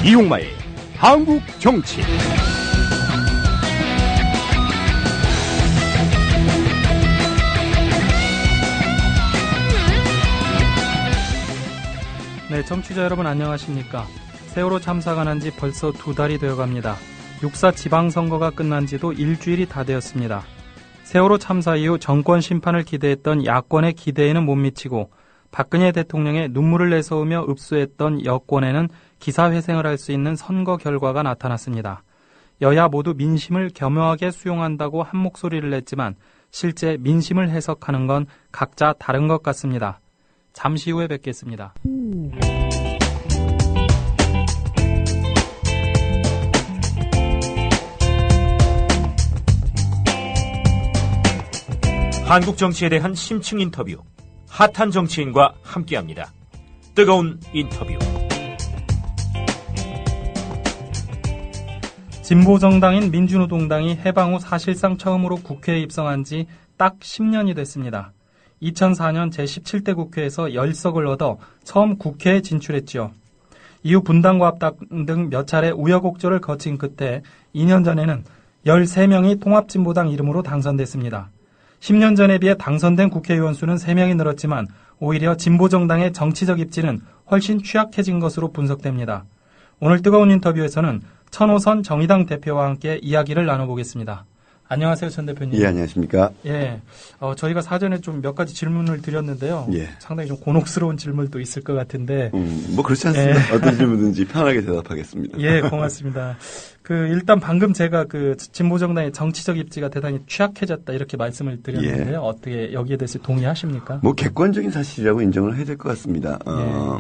이용마의 한국 정치. 네, 청취자 여러분 안녕하십니까. 세월호 참사가 난 지 벌써 2달이 되어갑니다. 6.4 지방선거가 끝난 지도 일주일이 다 되었습니다. 세월호 참사 이후 정권 심판을 기대했던 야권의 기대에는 못 미치고 박근혜 대통령의 눈물을 내서우며 읍소했던 여권에는 기사회생을 할 수 있는 선거 결과가 나타났습니다. 여야 모두 민심을 겸허하게 수용한다고 한 목소리를 냈지만 실제 민심을 해석하는 건 각자 다른 것 같습니다. 잠시 후에 뵙겠습니다. 한국 정치에 대한 심층 인터뷰, 핫한 정치인과 함께합니다. 뜨거운 인터뷰. 진보정당인 민주노동당이 해방 후 사실상 처음으로 국회에 입성한 지 딱 10년이 됐습니다. 2004년 제17대 국회에서 10석을 얻어 처음 국회에 진출했지요. 이후 분당과 합당 등 몇 차례 우여곡절을 거친 끝에 2년 전에는 13명이 통합진보당 이름으로 당선됐습니다. 10년 전에 비해 당선된 국회의원 수는 3명이 늘었지만 오히려 진보정당의 정치적 입지는 훨씬 취약해진 것으로 분석됩니다. 오늘 뜨거운 인터뷰에서는 천호선 정의당 대표와 함께 이야기를 나눠보겠습니다. 안녕하세요, 천 대표님. 예, 안녕하십니까. 예, 저희가 사전에 좀 몇 가지 질문을 드렸는데요. 예. 상당히 좀 곤혹스러운 질문도 있을 것 같은데. 뭐 그렇지 않습니다. 예. 어떤 질문든지 편하게 대답하겠습니다. 예, 고맙습니다. 일단 방금 제가 진보정당의 정치적 입지가 대단히 취약해졌다 이렇게 말씀을 드렸는데요. 예. 어떻게 여기에 대해서 동의하십니까? 뭐 객관적인 사실이라고 인정을 해야 될 것 같습니다.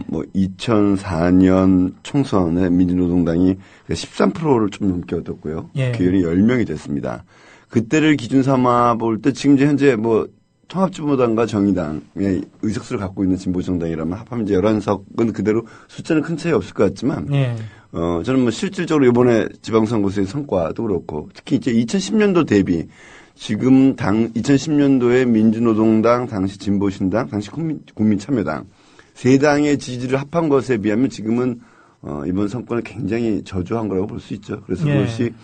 뭐 2004년 총선에 민주노동당이 13%를 좀 넘게 얻었고요. 예. 그 의원이 10명이 됐습니다. 그때를 기준 삼아 볼 때 지금 현재 뭐 통합진보당과 정의당의 의석수를 갖고 있는 진보정당이라면 합하면 이제 11석은 그대로 숫자는 큰 차이 없을 것 같지만 예. 저는 뭐 실질적으로 이번에 지방선거에서의 성과도 그렇고 특히 이제 2010년도 대비 지금 2010년도에 민주노동당, 당시 진보신당, 당시 국민참여당 세 당의 지지를 합한 것에 비하면 지금은 이번 선거는 굉장히 저조한 거라고 볼 수 있죠. 그래서 예. 그것이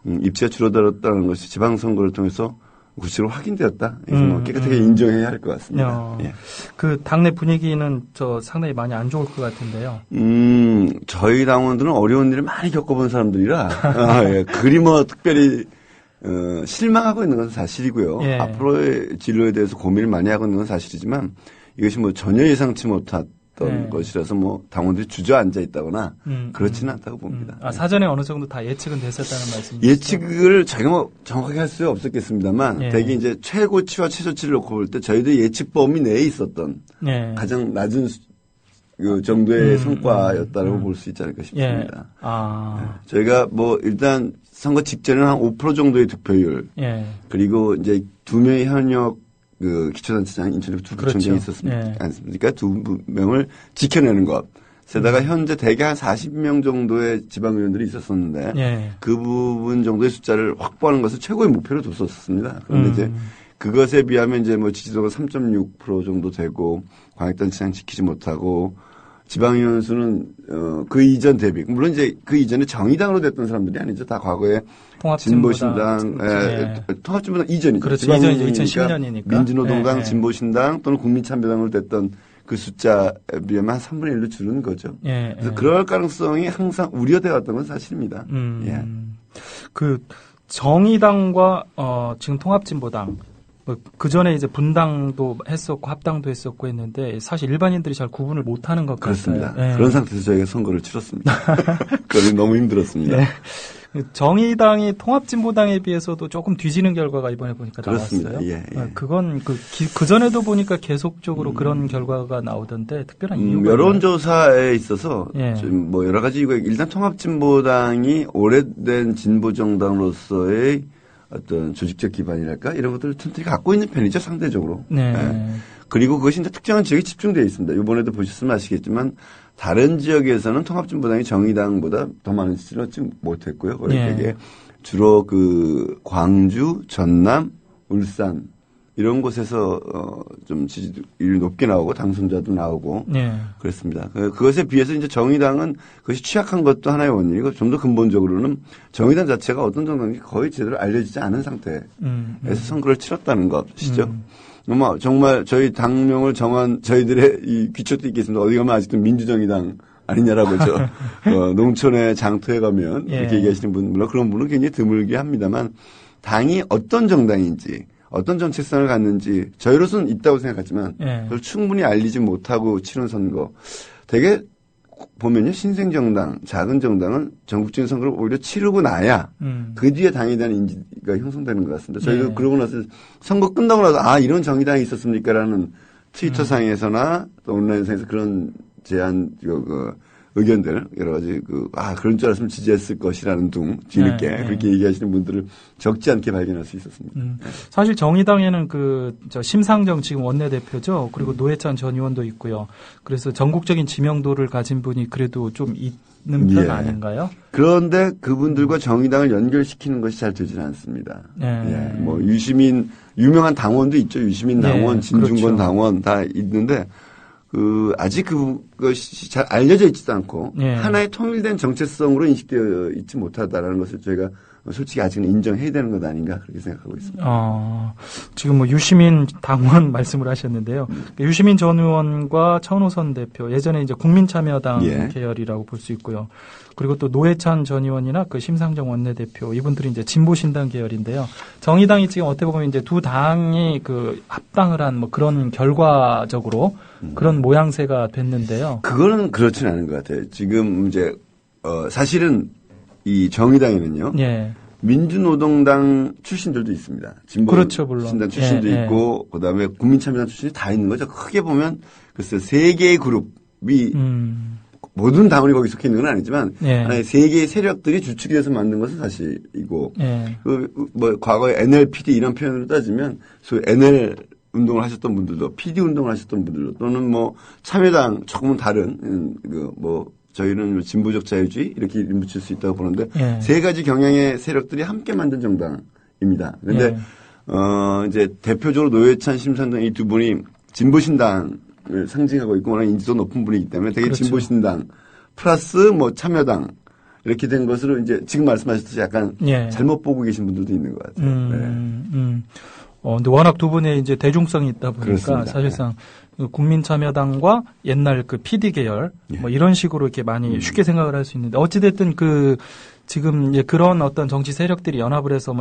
입지가 줄어들었다는 것이 지방선거를 통해서 구체로 확인되었다. 그래서 뭐 깨끗하게 인정해야 할 것 같습니다. 예. 당내 분위기는 상당히 많이 안 좋을 것 같은데요. 저희 당원들은 어려운 일을 많이 겪어본 사람들이라 예. 그리 뭐 특별히 실망하고 있는 건 사실이고요. 예. 앞으로의 진로에 대해서 고민을 많이 하고 있는 건 사실이지만 이것이 뭐 전혀 예상치 못했던 것이라서 뭐 당원들이 주저앉아 있다거나 그렇지는 않다고 봅니다. 사전에 어느 정도 다 예측은 됐었다는 말씀이시죠? 예측을 저희가 뭐 정확하게 할 수 없었겠습니다만 대개 이제 최고치와 최저치를 놓고 볼 때 저희도 예측 범위 내에 있었던 가장 낮은 그 정도의 성과였다고 볼 수 있지 않을까 싶습니다. 저희가 뭐 일단 선거 직전에는 한 5% 정도의 득표율 그리고 이제 2명의 현역 기초단체장, 인천구청장이 있었지 않습니까? 2명을 지켜내는 것. 게다가 현재 대개 한 40명 정도의 지방의원들이 있었었는데 그 부분 정도의 숫자를 확보하는 것을 최고의 목표로 뒀었습니다. 그런데 이제 그것에 비하면 이제 뭐 지지도가 3.6% 정도 되고 광역단체장 지키지 못하고 지방의원 수는 그 이전 대비 물론 이제 그 이전에 정의당으로 됐던 사람들이 아니죠. 다 과거에 진보신당, 통합진보당 이전이죠. 그렇죠. 이전이죠. 2010년이니까. 민주노동당, 진보신당 또는 국민참여당으로 됐던 그 숫자에 비하면 한 3분의 1로 줄은 거죠. 그래서 그럴 가능성이 항상 우려되어 왔던 건 사실입니다. 정의당과 지금 통합진보당 그 전에 이제 분당도 했었고 합당도 했었고 했는데 사실 일반인들이 잘 구분을 못하는 것 그렇습니다. 같아요. 그런 상태에서 저희가 선거를 치렀습니다. 그건 너무 힘들었습니다. 정의당이 통합진보당에 비해서도 조금 뒤지는 결과가 이번에 보니까 그렇습니다. 나왔어요. 그건 그 전에도 보니까 계속적으로 그런 결과가 나오던데 특별한 이유가 여론조사에 있어서 좀 뭐 여러 가지 이유가 일단 통합진보당이 오래된 진보정당으로서의 어떤 조직적 기반이랄까 이런 것들을 튼튼히 갖고 있는 편이죠 상대적으로. 그리고 그것이 이제 특정한 지역에 집중되어 있습니다. 이번에도 보셨으면 아시겠지만 다른 지역에서는 통합진보당이 정의당보다 더 많은 지지를 얻지 못했고요. 거의 되게 주로 광주, 전남, 울산 이런 곳에서 좀 지지율이 높게 나오고 당선자도 나오고 그랬습니다. 그것에 비해서 이제 정의당은 그것이 취약한 것도 하나의 원인이고 좀 더 근본적으로는 정의당 자체가 어떤 정당인지 거의 제대로 알려지지 않은 상태에서 선거를 치렀다는 것이죠. 정말 저희 당명을 정한 저희들의 이 귀촌도 있겠습니다. 어디 가면 아직도 민주정의당 아니냐라고 농촌에 장터에 가면 이렇게 얘기하시는 분, 물론 그런 분은 굉장히 드물게 합니다만 당이 어떤 정당인지 어떤 정체성을 갖는지 저희로서는 있다고 생각하지만 그걸 충분히 알리지 못하고 치른 선거. 되게 보면요. 신생정당, 작은 정당은 전국적인 선거를 오히려 치르고 나야 그 뒤에 당에 대한 인지가 형성되는 것 같습니다. 저희도 그러고 나서 선거 끝나고 나서 이런 정의당이 있었습니까? 라는 트위터상에서나 또 온라인상에서 그런 제안, 의견들, 여러 가지, 그런 줄 알았으면 지지했을 것이라는 둥, 뒤늦게 그렇게 얘기하시는 분들을 적지 않게 발견할 수 있었습니다. 사실 정의당에는 심상정 지금 원내대표죠. 그리고 노회찬 전 의원도 있고요. 그래서 전국적인 지명도를 가진 분이 그래도 좀 있는 편 아닌가요? 그런데 그분들과 정의당을 연결시키는 것이 잘 되지는 않습니다. 유시민, 유명한 당원도 있죠. 유시민 당원, 진중권 당원 다 있는데, 아직 그것이 잘 알려져 있지도 않고 하나의 통일된 정체성으로 인식되어 있지 못하다라는 것을 저희가 솔직히 아직은 인정해야 되는 것 아닌가 그렇게 생각하고 있습니다. 지금 유시민 당원 말씀을 하셨는데요. 유시민 전 의원과 천호선 대표 예전에 이제 국민참여당 계열이라고 볼 수 있고요. 그리고 또 노회찬 전 의원이나 심상정 원내대표 이분들이 이제 진보신당 계열인데요. 정의당이 지금 어떻게 보면 이제 두 당이 합당을 한 그런 결과적으로 그런 모양새가 됐는데요. 그거는 그렇지는 않은 것 같아요. 지금 이제 사실은 이 정의당에는요. 민주노동당 출신들도 있습니다. 진보 그렇죠, 물론. 신당 출신도 있고 그다음에 국민참여당 출신이 다 있는 거죠. 크게 보면 글쎄 세 개의 그룹이 모든 당원이 거기 속해 있는 건 아니지만 하나의 세 개의 세력들이 주축이 돼서 만든 것은 사실이고 과거에 NLPD 이런 표현으로 따지면 소위 NL 운동을 하셨던 분들도 PD 운동을 하셨던 분들도 또는 참여당 조금은 다른 저희는 진보적 자유주의 이렇게 이름 붙일 수 있다고 보는데 세 가지 경향의 세력들이 함께 만든 정당입니다. 그런데 이제 대표적으로 노회찬, 심상정 이 두 분이 진보신당을 상징하고 있고 워낙 인지도 높은 분이기 때문에 되게 진보신당 플러스 참여당 이렇게 된 것으로 이제 지금 말씀하셨듯이 약간 잘못 보고 계신 분들도 있는 것 같아요. 근데 워낙 두 분의 이제 대중성이 있다 보니까 그렇습니다. 사실상 국민참여당과 옛날 PD 계열 이런 식으로 이렇게 많이 쉽게 생각을 할 수 있는데 어찌됐든 지금 이제 그런 어떤 정치 세력들이 연합을 해서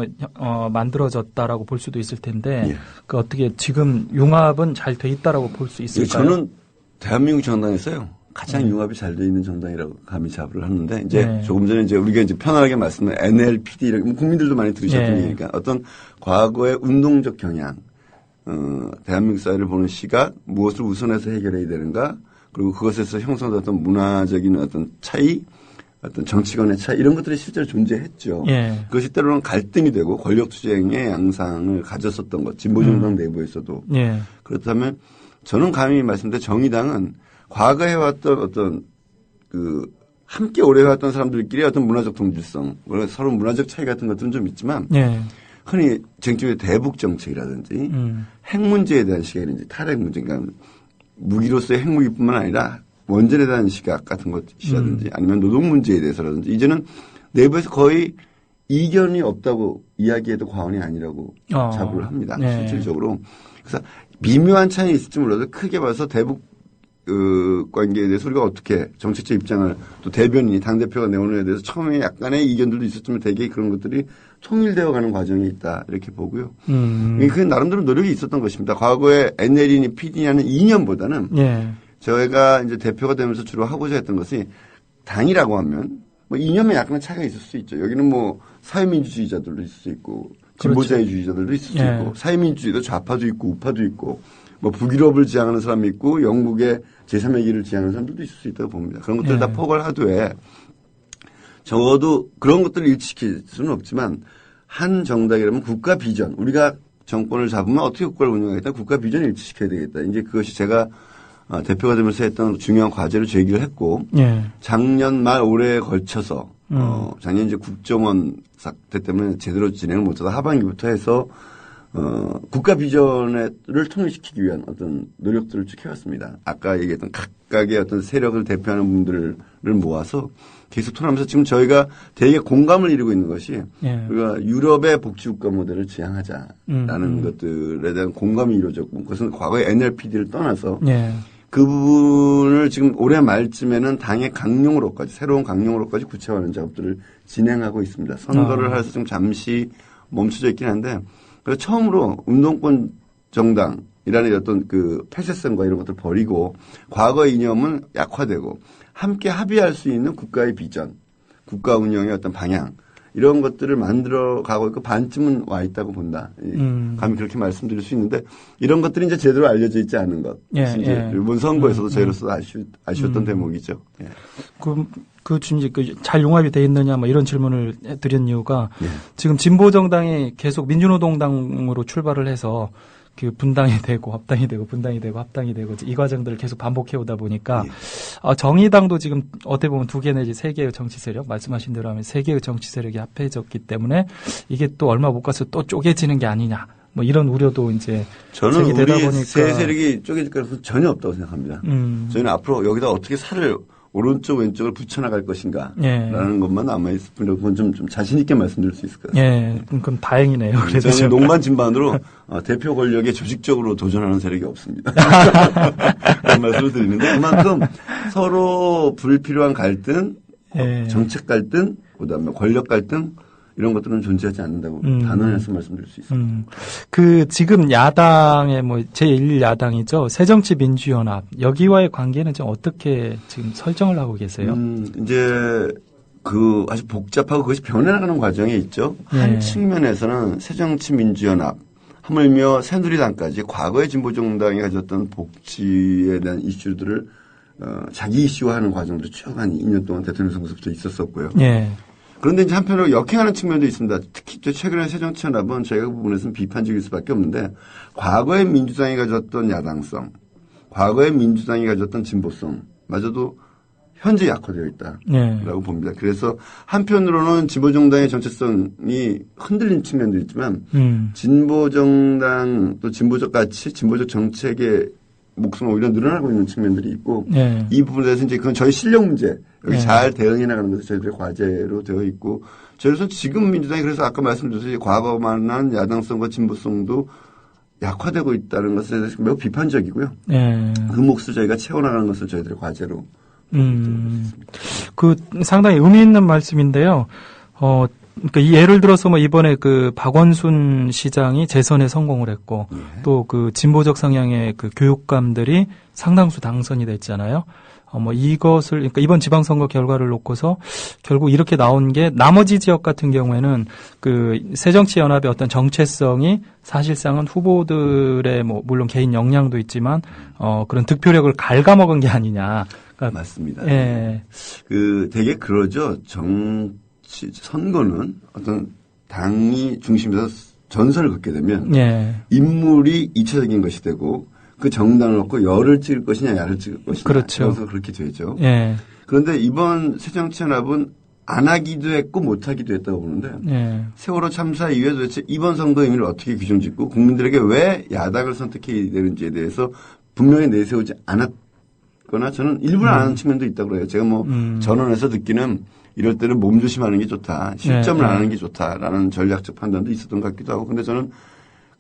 만들어졌다라고 볼 수도 있을 텐데 어떻게 지금 융합은 잘 돼 있다라고 볼 수 있을까요? 저는 대한민국 정당에서요. 가장 융합이 잘 돼 있는 정당이라고 감히 자부를 하는데 이제 조금 전에 이제 우리가 이제 편안하게 말씀드린 NLPD 이런 국민들도 많이 들으셨던 얘기니까 어떤 과거의 운동적 경향, 대한민국 사회를 보는 시각, 무엇을 우선해서 해결해야 되는가, 그리고 그것에서 형성됐던 문화적인 어떤 차이, 어떤 정치권의 차이 이런 것들이 실제로 존재했죠. 그것이 때로는 갈등이 되고 권력투쟁의 양상을 가졌었던 것, 진보정당 내부에서도 그렇다면 저는 감히 말씀드린 정의당은 과거에 해왔던 어떤 함께 오래 해왔던 사람들끼리 어떤 문화적 동질성, 서로 문화적 차이 같은 것들은 좀 있지만 흔히 정치의 대북 정책이라든지 핵 문제에 대한 시각이라든지 탈핵 문제, 그러니까 무기로서의 핵무기뿐만 아니라 원전에 대한 시각 같은 것이라든지 아니면 노동 문제에 대해서라든지 이제는 내부에서 거의 이견이 없다고 이야기해도 과언이 아니라고 자부를 합니다. 실질적으로. 그래서 미묘한 차이는 있을지 몰라도 크게 봐서 대북 관계에 대해서 우리가 어떻게 정책적 입장을 또 대변인이 당대표가 내오는 데 대해서 처음에 약간의 이견들도 있었지만 대개 그런 것들이 통일되어 가는 과정이 있다 이렇게 보고요. 그 나름대로 노력이 있었던 것입니다. 과거에 NL이니 PD냐는 이념보다는 저희가 이제 대표가 되면서 주로 하고자 했던 것이 당이라고 하면 이념에 약간의 차이가 있을 수 있죠. 여기는 사회민주주의자들도 있을 수 있고 진보자유주의자들도 있을 수 있고 사회민주주의도 좌파도 있고 우파도 있고 북유럽을 지향하는 사람이 있고 영국의 제3의 길을 지향하는 사람들도 있을 수 있다고 봅니다. 그런 것들을 다 포괄하되 적어도 그런 것들을 일치시킬 수는 없지만 한 정당이라면 국가 비전, 우리가 정권을 잡으면 어떻게 국가를 운영하겠다, 국가 비전을 일치시켜야 되겠다. 이제 그것이 제가 대표가 되면서 했던 중요한 과제를 제기를 했고 작년 말 올해에 걸쳐서 작년 이제 국정원 사태 때문에 제대로 진행을 못하다 하반기부터 해서 국가 비전을 통일시키기 위한 어떤 노력들을 쭉 해왔습니다. 아까 얘기했던 각각의 어떤 세력을 대표하는 분들을 모아서 계속 토론하면서 지금 저희가 되게 공감을 이루고 있는 것이 우리가 유럽의 복지국가 모델을 지향하자라는 것들에 대한 공감이 이루어졌고 그것은 과거의 NLPD를 떠나서 그 부분을 지금 올해 말쯤에는 당의 강령으로까지 새로운 강령으로까지 구체화하는 작업들을 진행하고 있습니다. 선거를 해서 좀 잠시 멈춰져 있긴 한데 그래서 처음으로 운동권 정당이라는 어떤 그 폐쇄성과 이런 것들을 버리고 과거의 이념은 약화되고 함께 합의할 수 있는 국가의 비전, 국가 운영의 어떤 방향 이런 것들을 만들어 가고 있고 반쯤은 와 있다고 본다. 감히 그렇게 말씀드릴 수 있는데 이런 것들이 이제 제대로 알려져 있지 않은 것. 이제 이번 선거에서도 저희로서 아쉬웠던 대목이죠. 지금 잘 용합이 돼 있느냐 뭐 이런 질문을 드린 이유가 지금 진보 정당이 계속 민주노동당으로 출발을 해서 그 분당이 되고 합당이 되고 분당이 되고 합당이 되고 이 과정들을 계속 반복해 오다 보니까 정의당도 지금 어떻게 보면 2개 내지 3개의 정치 세력 말씀하신 대로 하면 3개의 정치 세력이 합해졌기 때문에 이게 또 얼마 못 가서 또 쪼개지는 게 아니냐 뭐 이런 우려도 이제 저는 우리 세 세력이 쪼개질 가능성은 전혀 없다고 생각합니다. 저희는 앞으로 여기다 어떻게 살을 오른쪽 왼쪽을 붙여나갈 것인가라는 것만 남아있을 뿐이라 그건 좀 자신 있게 말씀드릴 수 있을 것 같습니다. 그럼 다행이네요. 그래도 저는 농반 진반으로 대표 권력에 조직적으로 도전하는 세력이 없습니다. 그런 말씀을 드리는데 그만큼 서로 불필요한 갈등, 정책 갈등, 그다음에 권력 갈등 이런 것들은 존재하지 않는다고 단언해서 말씀드릴 수 있습니다. 지금 야당의 제1야당이죠. 새정치민주연합. 여기와의 관계는 좀 어떻게 지금 설정을 하고 계세요? 이제 아주 복잡하고 그것이 변해나가는 과정에 있죠. 한 측면에서는 새정치민주연합, 하물며 새누리당까지 과거의 진보정당이 가졌던 복지에 대한 이슈들을 자기 이슈화하는 과정도 쭉 한 2년 동안 대통령 선거부터 있었었고요. 그런데 이제 한편으로 역행하는 측면도 있습니다. 특히 최근에 새정치연합은 저희가 그 부분에서는 비판적일 수밖에 없는데 과거의 민주당이 가졌던 야당성, 과거의 민주당이 가졌던 진보성마저도 현재 약화되어 있다라고 봅니다. 그래서 한편으로는 진보정당의 정체성이 흔들린 측면도 있지만 진보정당 또 진보적 가치, 진보적 정책의 목숨은 오히려 늘어나고 있는 측면들이 있고 이 부분에 대해서 이제 그건 저희 실력 문제 여기 잘 대응해 나가는 것이 저희들의 과제로 되어 있고 저희로서는 지금 민주당이 그래서 아까 말씀드렸듯이 과거만한 야당성과 진보성도 약화되고 있다는 것에 대해서 매우 비판적이고요. 그 몫을 저희가 채워나가는 것을 저희들의 과제로 상당히 의미 있는 말씀인데요. 그러니까 예를 들어서 이번에 박원순 시장이 재선에 성공을 했고 또 진보적 성향의 교육감들이 상당수 당선이 됐잖아요. 이것을 그러니까 이번 지방선거 결과를 놓고서 결국 이렇게 나온 게 나머지 지역 같은 경우에는 새정치연합의 어떤 정체성이 사실상은 후보들의 물론 개인 역량도 있지만 그런 득표력을 갉아먹은 게 아니냐. 그러니까 맞습니다. 되게 그러죠. 선거는 어떤 당이 중심에서 전선을 긋게 되면 인물이 2차적인 것이 되고 그 정당을 놓고 열을 찍을 것이냐 야를 찍을 것이냐. 그렇죠. 그래서 그렇게 되죠. 그런데 이번 새정치연합은 안 하기도 했고 못 하기도 했다고 보는데 세월호 참사 이후에 도대체 이번 선거 의미를 어떻게 규정짓고 국민들에게 왜 야당을 선택해야 되는지에 대해서 분명히 내세우지 않았거나 저는 일부러 안 하는 측면도 있다고 그래요. 제가 전원에서 듣기는 이럴 때는 몸조심하는 게 좋다. 실점을 안 하는 게 좋다라는 전략적 판단도 있었던 것 같기도 하고. 근데 저는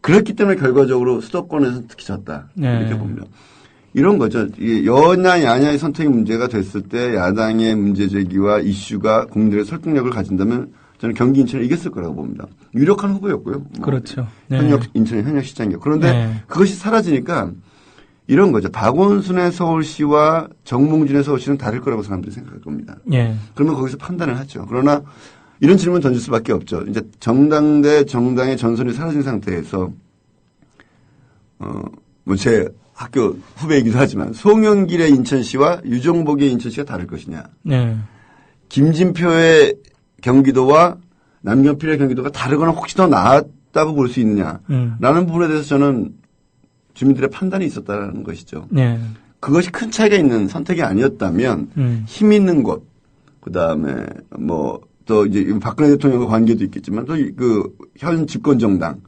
그렇기 때문에 결과적으로 수도권에서 특히 졌다. 이렇게 봅니다. 이런 거죠. 여냐 야냐의 선택의 문제가 됐을 때 야당의 문제 제기와 이슈가 국민들의 설득력을 가진다면 저는 경기 인천을 이겼을 거라고 봅니다. 유력한 후보였고요. 그렇죠. 인천의 현역 시장이요. 그런데 그것이 사라지니까 이런 거죠. 박원순의 서울시와 정몽준의 서울시는 다를 거라고 사람들이 생각할 겁니다. 그러면 거기서 판단을 하죠. 그러나 이런 질문 던질 수밖에 없죠. 이제 정당 대 정당의 전선이 사라진 상태에서 제 학교 후배이기도 하지만 송영길의 인천시와 유정복의 인천시가 다를 것이냐. 김진표의 경기도와 남경필의 경기도가 다르거나 혹시 더 나았다고 볼 수 있느냐라는 부분에 대해서 저는 주민들의 판단이 있었다는 것이죠. 그것이 큰 차이가 있는 선택이 아니었다면 힘 있는 곳, 그다음에 또 이제 박근혜 대통령과 관계도 있겠지만 또 현 집권 정당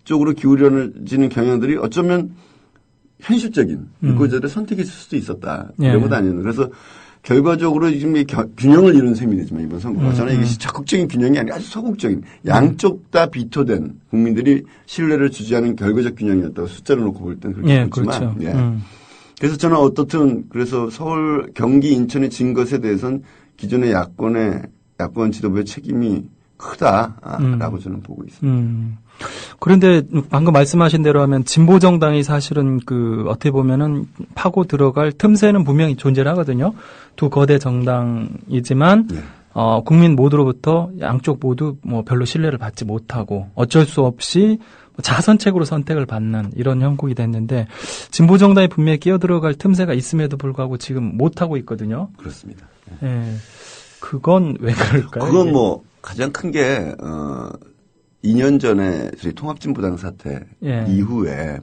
쪽으로 기울여지는 경향들이 어쩌면 현실적인 유권자들의 선택일 수도 있었다. 이런 것도 아니었는데. 그래서 결과적으로 지금 균형을 이룬 셈이 되지만 이번 선거가 저는 이게 적극적인 균형이 아니라 아주 소극적인 양쪽 다 비토된 국민들이 신뢰를 주지하는 결과적 균형이었다고 숫자를 놓고 볼 때는 그렇게 보지만 그렇죠. 그래서 저는 어떻든 그래서 서울, 경기, 인천에 진 것에 대해서는 기존의 야권 지도부의 책임이 크다라고 저는 보고 있습니다. 그런데 방금 말씀하신 대로 하면 진보 정당이 사실은 어떻게 보면은 파고 들어갈 틈새는 분명히 존재를 하거든요. 두 거대 정당이지만 국민 모두로부터 양쪽 모두 뭐 별로 신뢰를 받지 못하고 어쩔 수 없이 자선책으로 선택을 받는 이런 형국이 됐는데 진보 정당이 분명히 끼어들어갈 틈새가 있음에도 불구하고 지금 못 하고 있거든요. 그렇습니다. 예. 그건 왜 그럴까요? 그건 이게? 뭐 가장 큰 게 2년 전에 저희 통합진보당 사태 이후에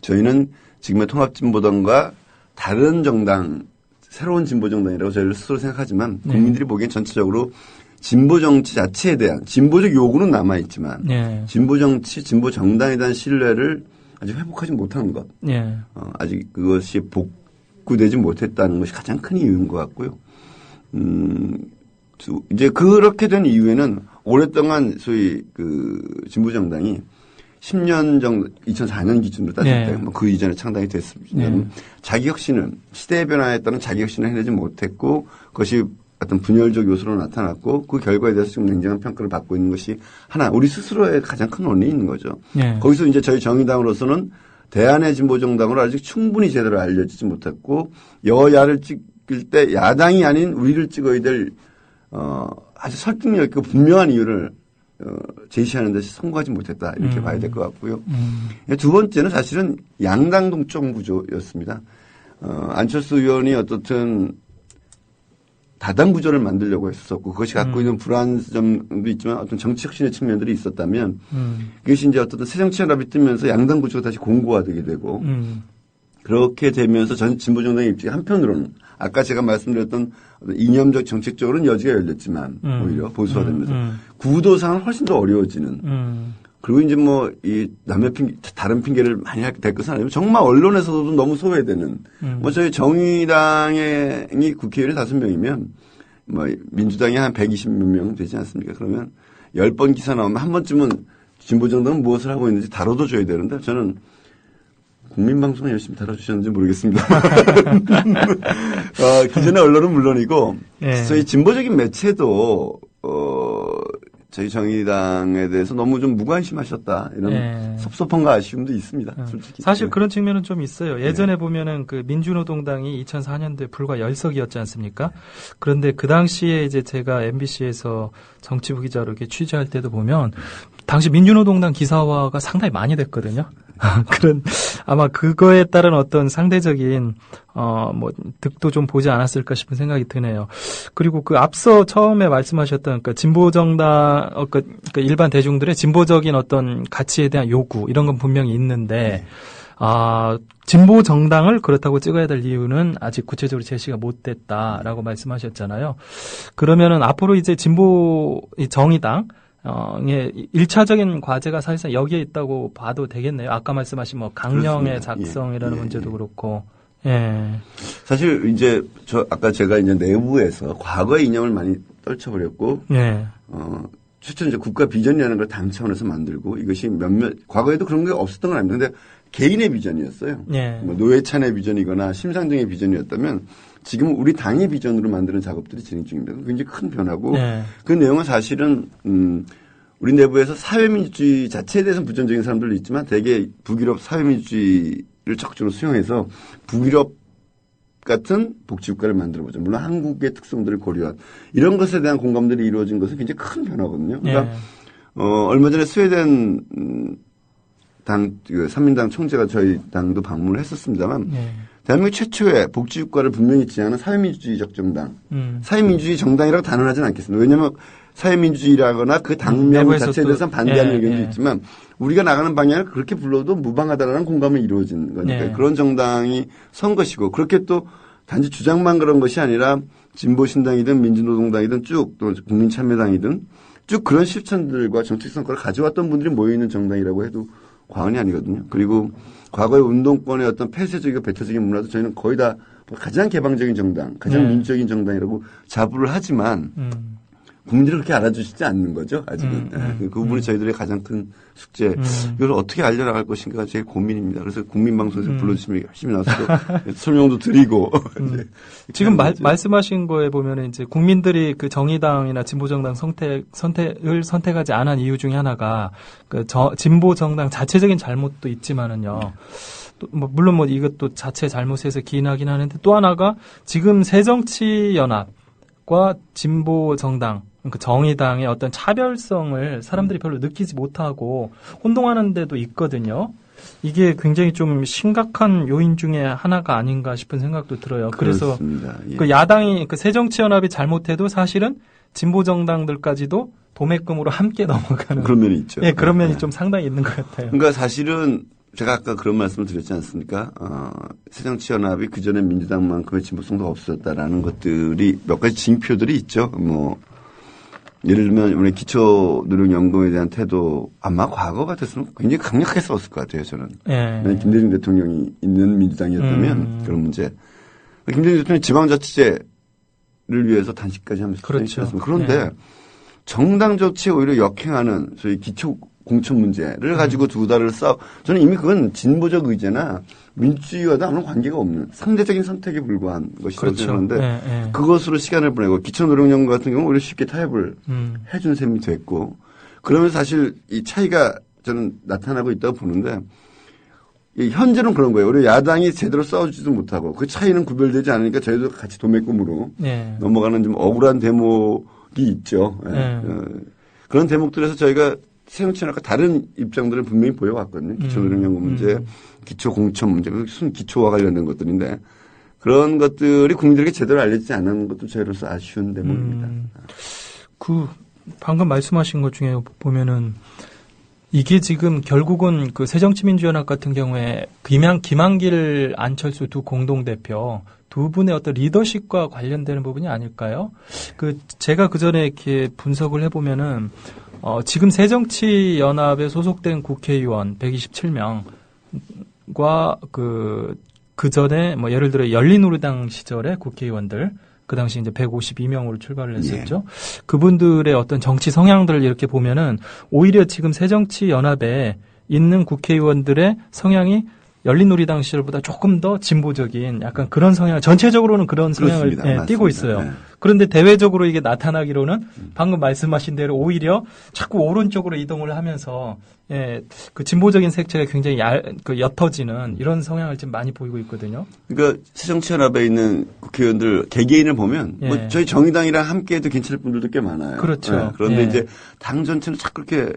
저희는 지금의 통합진보당과 다른 정당, 새로운 진보정당이라고 저희를 스스로 생각하지만 국민들이 보기엔 전체적으로 진보정치 자체에 대한 진보적 요구는 남아있지만 진보정치, 진보정당에 대한 신뢰를 아직 회복하지 못하는 것. 아직 그것이 복구되지 못했다는 것이 가장 큰 이유인 것 같고요. 이제 그렇게 된 이유에는 오랫동안 소위 진보정당이 10년 정도, 2004년 기준으로 따질 때, 그 이전에 창당이 됐습니다. 자기 혁신을, 시대의 변화에 따른 자기 혁신을 해내지 못했고, 그것이 어떤 분열적 요소로 나타났고, 그 결과에 대해서 지금 냉정한 평가를 받고 있는 것이 하나, 우리 스스로의 가장 큰 원인이 있는 거죠. 거기서 이제 저희 정의당으로서는 대안의 진보정당으로 아직 충분히 제대로 알려지지 못했고, 여야를 찍을 때 야당이 아닌 우리를 찍어야 될, 아주 설득력 있고 분명한 이유를 제시하는 데서 성공하지 못했다. 이렇게 봐야 될 것 같고요. 두 번째는 사실은 양당 동점 구조였습니다. 안철수 의원이 어떻든 다당 구조를 만들려고 했었고 그것이 갖고 있는 불안점도 있지만 어떤 정치 혁신의 측면들이 있었다면 그것이 이제 어떤 새정치연합이 뜨면서 양당 구조가 다시 공고화되게 되고 그렇게 되면서 전 진보정당의 입장이 한편으로는 아까 제가 말씀드렸던 이념적 정책적으로는 여지가 열렸지만 오히려 보수화되면서 구도상은 훨씬 더 어려워지는 그리고 이제 뭐 이 남의 다른 핑계를 많이 하게 될 것은 아니고 정말 언론에서도 너무 소외되는 뭐 저희 정의당이 국회의원이 5명이면 뭐 민주당이 한 120몇 명 되지 않습니까? 그러면 10번 기사 나오면 한 번쯤은 진보정당은 무엇을 하고 있는지 다뤄도 줘야 되는데 저는 국민방송을 열심히 다뤄주셨는지 모르겠습니다. 기존의 언론은 물론이고 저희 진보적인 매체도 저희 정의당에 대해서 너무 좀 무관심하셨다 이런 섭섭함과 아쉬움도 있습니다. 솔직히. 사실 그런 측면은 좀 있어요. 예전에 보면은 민주노동당이 2004년도에 불과 10석이었지 않습니까? 그런데 그 당시에 이제 제가 MBC에서 정치부 기자로 이렇게 취재할 때도 보면 당시 민주노동당 기사화가 상당히 많이 됐거든요. 아마 그거에 따른 어떤 상대적인, 득도 좀 보지 않았을까 싶은 생각이 드네요. 그리고 앞서 처음에 말씀하셨던, 진보정당, 일반 대중들의 진보적인 어떤 가치에 대한 요구, 이런 건 분명히 있는데, 진보정당을 그렇다고 찍어야 될 이유는 아직 구체적으로 제시가 못 됐다라고 말씀하셨잖아요. 그러면은 앞으로 이제 정의당, 1차적인 과제가 사실상 여기에 있다고 봐도 되겠네요. 아까 말씀하신 강령의 작성이라는 문제도 그렇고. 사실 이제 아까 제가 이제 내부에서 과거의 이념을 많이 떨쳐버렸고, 최초 이제 국가 비전이라는 걸 당 차원에서 만들고 이것이 과거에도 그런 게 없었던 건 아닙니다. 근데 개인의 비전이었어요. 뭐 노회찬의 비전이거나 심상정의 비전이었다면 지금 우리 당의 비전으로 만드는 작업들이 진행 중입니다. 굉장히 큰 변화고 그 내용은 사실은 우리 내부에서 사회민주주의 자체에 대해서는 부정적인 사람들도 있지만 대개 북유럽 사회민주주의를 적극적으로 수용해서 북유럽 같은 복지국가를 만들어보자. 물론 한국의 특성들을 고려한 이런 것에 대한 공감들이 이루어진 것은 굉장히 큰 변화거든요. 그러니까 얼마 전에 스웨덴 삼민당 총재가 저희 당도 방문을 했었습니다만 대한민국 최초의 복지국가를 분명히 지향하는 사회민주주의적 정당. 사회민주주의 정당이라고 단언하지는 않겠습니다. 왜냐하면 사회민주주의라거나 그 당명 자체에 대해서는 반대하는 의견도 있지만 우리가 나가는 방향을 그렇게 불러도 무방하다라는 공감이 이루어진 거니까 그런 정당이 선 것이고 그렇게 또 단지 주장만 그런 것이 아니라 진보신당이든 민주노동당이든 쭉 또 국민참여당이든 쭉 그런 실천들과 정책 성과를 가져왔던 분들이 모여있는 정당이라고 해도 과언이 아니거든요. 그리고 과거의 운동권의 어떤 폐쇄적이고 배타적인 문화도 저희는 거의 다 가장 개방적인 정당, 가장 민주적인 정당이라고 자부를 하지만 국민들이 그렇게 알아주시지 않는 거죠. 아직은. 그 부분이 저희들의 가장 큰 숙제. 이걸 어떻게 알려나갈 것인가가 제일 고민입니다. 그래서 국민방송에서 불러주시면 열심히 나와서 설명도 드리고. 지금 말씀하신 거에 보면 이제 국민들이 그 정의당이나 진보정당 선택을 선택하지 않은 이유 중에 하나가 그 진보정당 자체적인 잘못도 있지만은요. 물론 이것도 자체 잘못에서 기인하긴 하는데 또 하나가 지금 새정치연합과 진보정당, 그 정의당의 어떤 차별성을 사람들이 별로 느끼지 못하고 혼동하는 데도 있거든요. 이게 굉장히 좀 심각한 요인 중에 하나가 아닌가 싶은 생각도 들어요. 그래서 예. 그 야당이 그 새정치연합이 잘못해도 사실은 진보정당들까지도 도매금으로 함께 넘어가는 그런 면이 있죠. 예, 그런 면이 좀 상당히 있는 것 같아요. 그러니까 사실은 제가 아까 그런 말씀을 드렸지 않습니까? 새정치연합이 그전에 민주당만큼의 진보성도 없었다라는 것들이 몇 가지 징표들이 있죠. 예를 들면 우리 기초노령연금에 대한 태도 아마 과거 같았으면 굉장히 강력하게 싸웠을 것 같아요. 저는. 김대중 대통령이 있는 민주당이었다면 그런 문제. 김대중 대통령이 지방자치제를 위해서 단식까지 하면서 그렇죠. 그런데 정당 조치에 오히려 역행하는 소위 기초 공천 문제를 가지고 두 달을 저는 이미 그건 진보적 의제나 민주주의와도 아무런 관계가 없는 상대적인 선택에 불과한 것이라고 생각하는데 그것으로 시간을 보내고 기초노령연금 같은 경우는 오히려 쉽게 타협을 해준 셈이 됐고 그러면서 사실 이 차이가 저는 나타나고 있다고 보는데 현재는 그런 거예요. 우리 야당이 제대로 싸우지도 못하고 그 차이는 구별되지 않으니까 저희도 같이 도매금으로 넘어가는 좀 억울한 대목이 있죠. 그런 대목들에서 저희가 새정치연합과 다른 입장들을 분명히 보여왔거든요. 기초노령연금 문제, 기초공천 문제, 무슨 기초와 관련된 것들인데 그런 것들이 국민들에게 제대로 알려지지 않은 것도 저희로서 아쉬운 대목입니다. 방금 말씀하신 것 중에 보면은 이게 지금 결국은 그 새정치민주연합 같은 경우에 김한길, 안철수 두 공동대표 두 분의 어떤 리더십과 관련되는 부분이 아닐까요? 제가 그 전에 이렇게 분석을 해보면은 지금 새정치연합에 소속된 국회의원 127명과 그 전에 예를 들어 열린우리당 시절의 국회의원들 그 당시 이제 152명으로 출발을 했었죠. 그분들의 어떤 정치 성향들을 이렇게 보면은 오히려 지금 새정치연합에 있는 국회의원들의 성향이 열린우리당 시절보다 조금 더 진보적인 약간 그런 성향, 전체적으로는 그런 성향을 띠고 있어요. 그런데 대외적으로 이게 나타나기로는 방금 말씀하신 대로 오히려 자꾸 오른쪽으로 이동을 하면서 그 진보적인 색채가 굉장히 옅어지는 이런 성향을 지금 많이 보이고 있거든요. 그러니까 새정치연합에 있는 국회의원들 개개인을 보면 저희 정의당이랑 함께해도 괜찮을 분들도 꽤 많아요. 그렇죠. 그런데 이제 당 전체는 자꾸 이렇게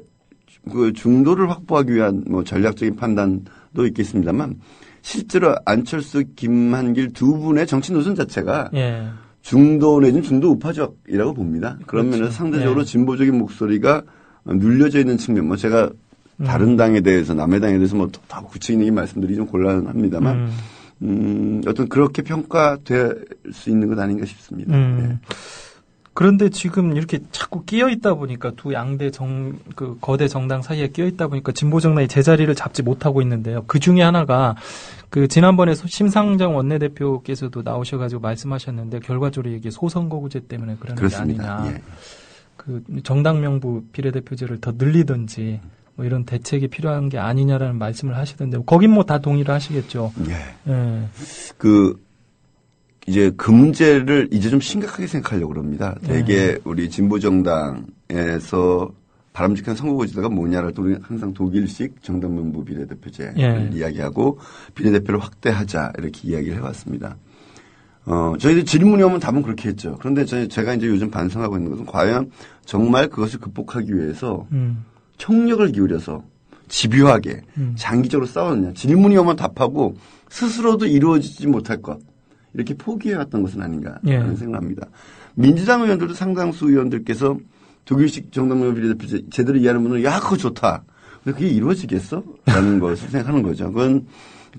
그 중도를 확보하기 위한 전략적인 판단도 있겠습니다만 실제로 안철수, 김한길 두 분의 정치 노선 자체가 중도 내지는 중도 우파적이라고 봅니다. 그런 면에서 상대적으로 진보적인 목소리가 눌려져 있는 측면, 제가 다른 당에 대해서, 남의 당에 대해서 다 구체적인 말씀드리기 좀 곤란합니다만, 어떤 그렇게 평가될 수 있는 것 아닌가 싶습니다. 그런데 지금 이렇게 자꾸 끼어 있다 보니까 두 양대 그 거대 정당 사이에 끼어 있다 보니까 진보 정당이 제자리를 잡지 못하고 있는데요. 그 중에 하나가 그 지난번에 심상정 원내대표께서도 나오셔가지고 말씀하셨는데 결과적으로 이게 소선거구제 때문에 그러는 게 아니냐. 그 정당 명부 비례대표제를 더 늘리든지 이런 대책이 필요한 게 아니냐라는 말씀을 하시던데 거긴 다 동의를 하시겠죠. 이제 그 문제를 이제 좀 심각하게 생각하려고 그럽니다. 되게 우리 진보정당에서 바람직한 선거구제가 뭐냐를 또 우리는 항상 독일식 정당명부 비례대표제를 이야기하고 비례대표를 확대하자 이렇게 이야기를 해왔습니다. 저희들 질문이 오면 답은 그렇게 했죠. 그런데 제가 이제 요즘 반성하고 있는 것은 과연 정말 그것을 극복하기 위해서 총력을 기울여서 집요하게 장기적으로 싸웠느냐. 질문이 오면 답하고 스스로도 이루어지지 못할 것. 이렇게 포기해왔던 것은 아닌가 하는 생각합니다. 민주당 의원들도 상당수 의원들께서 독일식 정당명부 비례대표제 제대로 이해하는 분은 그거 좋다. 근데 그게 이루어지겠어? 라는 것을 생각하는 거죠. 그건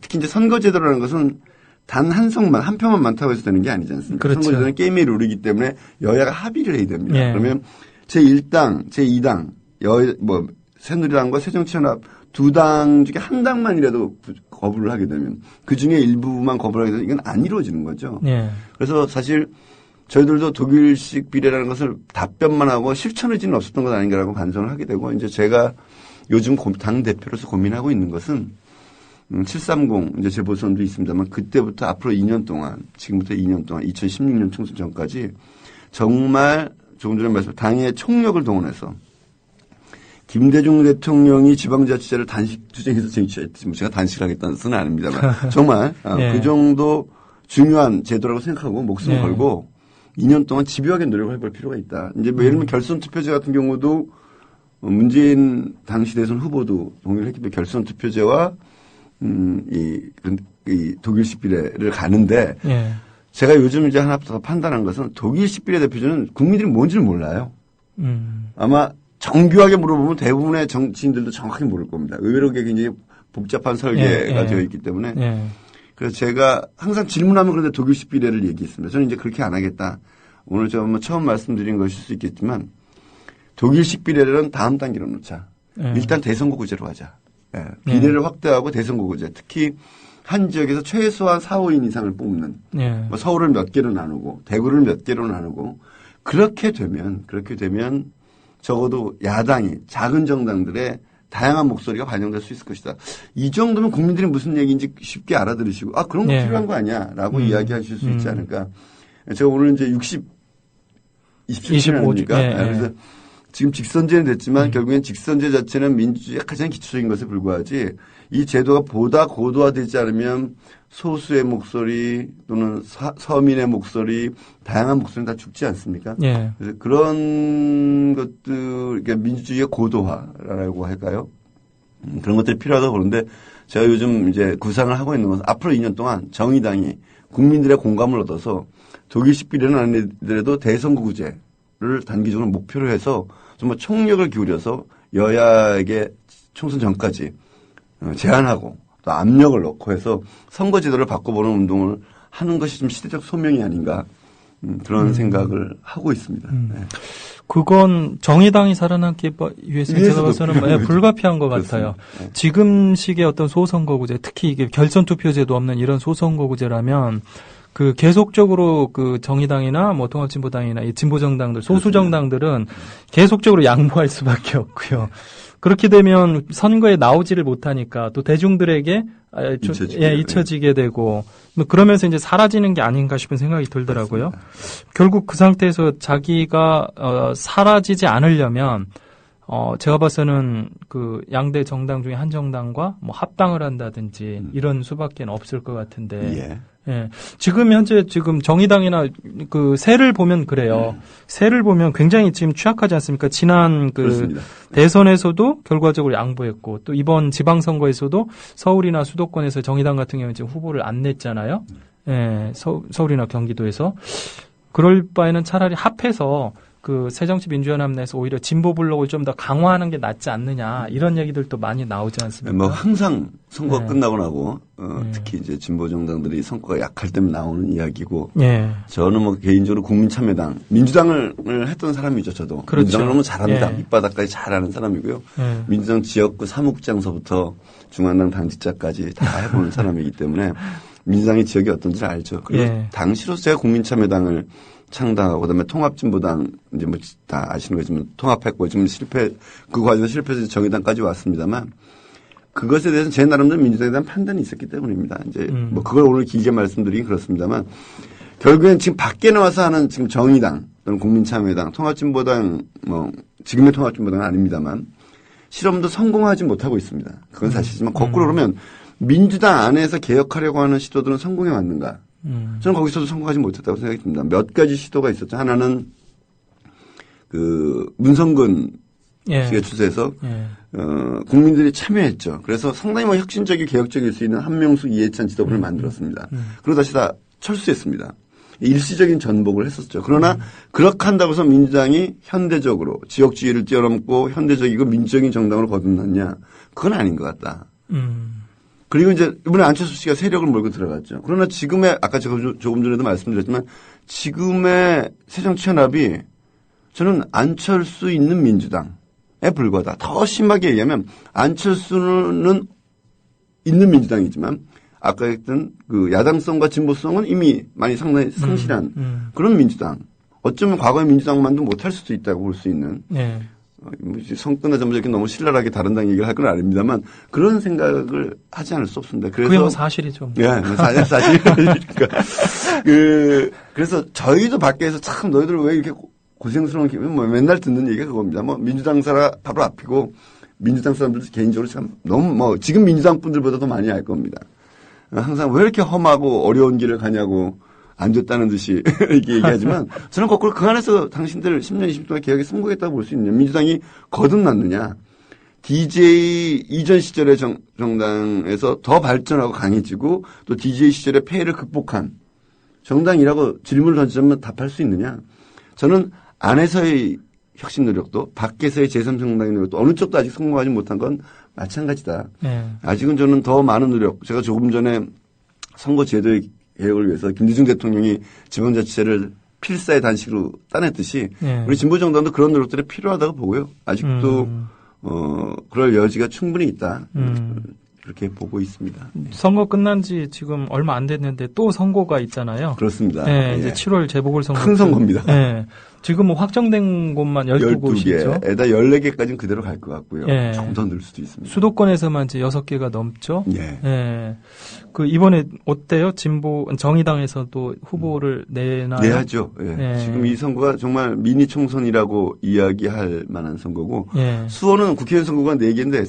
특히 이제 선거제도라는 것은 단 한 표만 많다고 해서 되는 게 아니지 않습니까? 그렇죠. 선거제도는 게임의 룰이기 때문에 여야가 합의를 해야 됩니다. 그러면 제1당, 제2당, 새누리당과 새정치연합 두 당 중에 한 당만이라도 거부를 하게 되면 그중에 일부만 거부를 하게 되면 이건 안 이루어지는 거죠. 예. 그래서 사실 저희들도 독일식 비례라는 것을 답변만 하고 실천의지는 없었던 것 아닌가라고 반성을 하게 되고 이제 제가 요즘 당 대표로서 고민하고 있는 것은 730 이제 재보선도 있습니다만 그때부터 앞으로 2년 동안 지금부터 2년 동안 2016년 총선 전까지 정말 조금 전에 말씀 당의 총력을 동원해서 김대중 대통령이 지방자치제를 단식 투쟁해서 쟁취했지 제가 단식을 하겠다는 뜻은 아닙니다만 정말 예. 그 정도 중요한 제도라고 생각하고 목숨을 걸고 2년 동안 집요하게 노력을 해볼 필요가 있다. 이제 뭐 예를 들면 결선 투표제 같은 경우도 문재인 당시 대선 후보도 동의를 했기 때문에 결선 투표제와 이 독일식 비례를 가는데 예. 제가 요즘 이제 하나 더 판단한 것은 독일식 비례 대표제는 국민들이 뭔지를 몰라요. 아마 정교하게 물어보면 대부분의 정치인들도 정확히 모를 겁니다. 의외로 그게 굉장히 복잡한 설계가 되어 있기 때문에. 그래서 제가 항상 질문하면 그런데 독일식 비례를 얘기했습니다. 저는 이제 그렇게 안 하겠다. 오늘 저 처음 말씀드린 것일 수 있겠지만 독일식 비례는 다음 단계로 놓자. 일단 대선거구제로 하자. 비례를 확대하고 대선거구제. 특히 한 지역에서 최소한 4, 5인 이상을 뽑는. 뭐 서울을 몇 개로 나누고 대구를 몇 개로 나누고 그렇게 되면 적어도 야당이 작은 정당들의 다양한 목소리가 반영될 수 있을 것이다. 이 정도면 국민들이 무슨 얘기인지 쉽게 알아들으시고 그런 거 필요한 거 아니야 라고 이야기하실 수 있지 않을까. 제가 오늘 이제 27주년이니까 그래서 지금 직선제는 됐지만 결국엔 직선제 자체는 민주주의의 가장 기초적인 것에 불과하지 이 제도가 보다 고도화되지 않으면 소수의 목소리 또는 서민의 목소리 다양한 목소리는 다 죽지 않습니까? 그래서 그런 것들 그러니까 민주주의의 고도화라고 할까요? 그런 것들이 필요하다고 보는데 제가 요즘 이제 구상을 하고 있는 것은 앞으로 2년 동안 정의당이 국민들의 공감을 얻어서 독일식 비례는 아니더라도 대선거구제를 단기적으로 목표로 해서 정말 총력을 기울여서 여야에게 총선 전까지 제안하고 또 압력을 넣고 해서 선거제도를 바꿔보는 운동을 하는 것이 좀 시대적 소명이 아닌가 그런 생각을 하고 있습니다. 그건 정의당이 살아남기 위해서 제가 봐서는 불가피한 것 같아요. 지금식의 어떤 소선거구제, 특히 이게 결선투표제도 없는 이런 소선거구제라면 그 계속적으로 그 정의당이나 뭐 통합진보당이나 이 진보정당들, 소수정당들은 계속적으로 양보할 수밖에 없고요. 그렇게 되면 선거에 나오지를 못하니까 또 대중들에게 잊혀지게 되고 그러면서 이제 사라지는 게 아닌가 싶은 생각이 들더라고요. 그렇습니다. 결국 그 상태에서 자기가 사라지지 않으려면 제가 봐서는 그 양대 정당 중에 한 정당과 뭐 합당을 한다든지 이런 수밖에 없을 것 같은데. 지금 현재 정의당이나 그 세를 보면 그래요. 세를 보면 굉장히 지금 취약하지 않습니까? 지난 그 그렇습니다. 대선에서도 결과적으로 양보했고 또 이번 지방선거에서도 서울이나 수도권에서 정의당 같은 경우는 지금 후보를 안 냈잖아요. 서울이나 경기도에서. 그럴 바에는 차라리 합해서 그 새정치민주연합 내에서 오히려 진보 블록을 좀 더 강화하는 게 낫지 않느냐 이런 얘기들도 많이 나오지 않습니까? 뭐 항상 선거가 끝나고 나고 특히 이제 진보 정당들이 선거가 약할 때면 나오는 이야기고 저는 뭐 개인적으로 국민참여당 민주당을 했던 사람이죠 저도. 그렇죠. 민주당을 너무 잘합니다. 밑바닥까지 잘하는 사람이고요. 민주당 지역구 사무국장서부터 중앙당 당직자까지 다 해보는 사람이기 때문에 민주당의 지역이 어떤지 알죠. 그리고 당시로서 제가 국민참여당을 창당하고 그다음에 통합진보당 이제 뭐 다 아시는 거지만 통합했고 지금 그 과정에서 실패해서 정의당까지 왔습니다만 그것에 대해서는 제 나름대로 민주당에 대한 판단이 있었기 때문입니다. 이제 뭐 그걸 오늘 길게 말씀드리긴 그렇습니다만 결국엔 지금 밖에 나와서 하는 지금 정의당 또는 국민참여당, 통합진보당 뭐 지금의 통합진보당은 아닙니다만 실험도 성공하지 못하고 있습니다. 그건 사실이지만 거꾸로 그러면 민주당 안에서 개혁하려고 하는 시도들은 성공해 왔는가? 저는 거기서도 성공하지 못했다고 생각이 듭니다. 몇 가지 시도가 있었죠. 하나는 그 문성근 씨가 주재해서 국민들이 참여했죠. 그래서 상당히 뭐 혁신적이고 개혁적일 수 있는 한명숙 이해찬 지도부를 만들었습니다. 그러고 다시 다 철수했습니다. 일시적인 전복을 했었죠. 그러나 그렇게 한다고 해서 민주당이 현대적으로 지역주의를 뛰어넘고 현대적이고 민주적인 정당으로 거듭났냐? 그건 아닌 것 같다. 그리고 이제 이번에 안철수 씨가 세력을 몰고 들어갔죠. 그러나 지금의 아까 제가 조금 전에도 말씀드렸지만 지금의 새정치연합이 저는 안철수 있는 민주당에 불과하다. 더 심하게 얘기하면 안철수는 있는 민주당이지만 아까 했던 그 야당성과 진보성은 이미 많이 상당히 상실한 그런 민주당. 어쩌면 과거의 민주당만도 못할 수도 있다고 볼 수 있는. 네. 선 끝나자마자 이렇게 너무 신랄하게 다른 당 얘기를 할 건 아닙니다만 그런 생각을 하지 않을 수 없습니다. 그래서 그게 뭐 사실이죠. 예, 사실. 그러니까 그래서 저희도 밖에서 참 너희들 왜 이렇게 고생스러운 뭐 맨날 듣는 얘기가 그겁니다. 뭐 민주당 사람 바로 앞이고 민주당 사람들도 개인적으로 참 너무 뭐 지금 민주당 분들보다도 많이 알 겁니다. 항상 왜 이렇게 험하고 어려운 길을 가냐고 안 됐다는 듯이 이렇게 얘기하지만 저는 거꾸로 그 안에서 당신들 10년, 20년 동안 계약에 성공했다고 볼 수 있느냐. 민주당이 거듭났느냐. DJ 이전 시절의 정당에서 더 발전하고 강해지고 또 DJ 시절의 폐해를 극복한 정당이라고 질문을 던지자면 답할 수 있느냐. 저는 안에서의 혁신 노력도 밖에서의 제3정당의 노력도 어느 쪽도 아직 성공하지 못한 건 마찬가지다. 아직은 저는 더 많은 노력. 제가 조금 전에 선거제도의 개혁을 위해서 김대중 대통령이 지방자치제를 필사의 단식으로 따냈듯이 우리 진보정당도 그런 노력들이 필요하다고 보고요. 아직도 그럴 여지가 충분히 있다. 그렇게 보고 있습니다. 선거 끝난 지 지금 얼마 안 됐는데 또 선거가 있잖아요. 그렇습니다. 네, 이제 7월 재보궐선거. 큰 선거입니다. 네. 지금 뭐 확정된 곳만 12곳이죠. 에다 14개까지는 그대로 갈 것 같고요. 예. 조금 더 늘 수도 있습니다. 수도권에서만 이제 6개가 넘죠. 예. 예. 그 이번에 어때요? 정의당에서도 후보를 내나요? 내야죠. 예. 예. 지금 이 선거가 정말 미니 총선이라고 이야기할 만한 선거고 수원은 국회의원 선거가 4개인데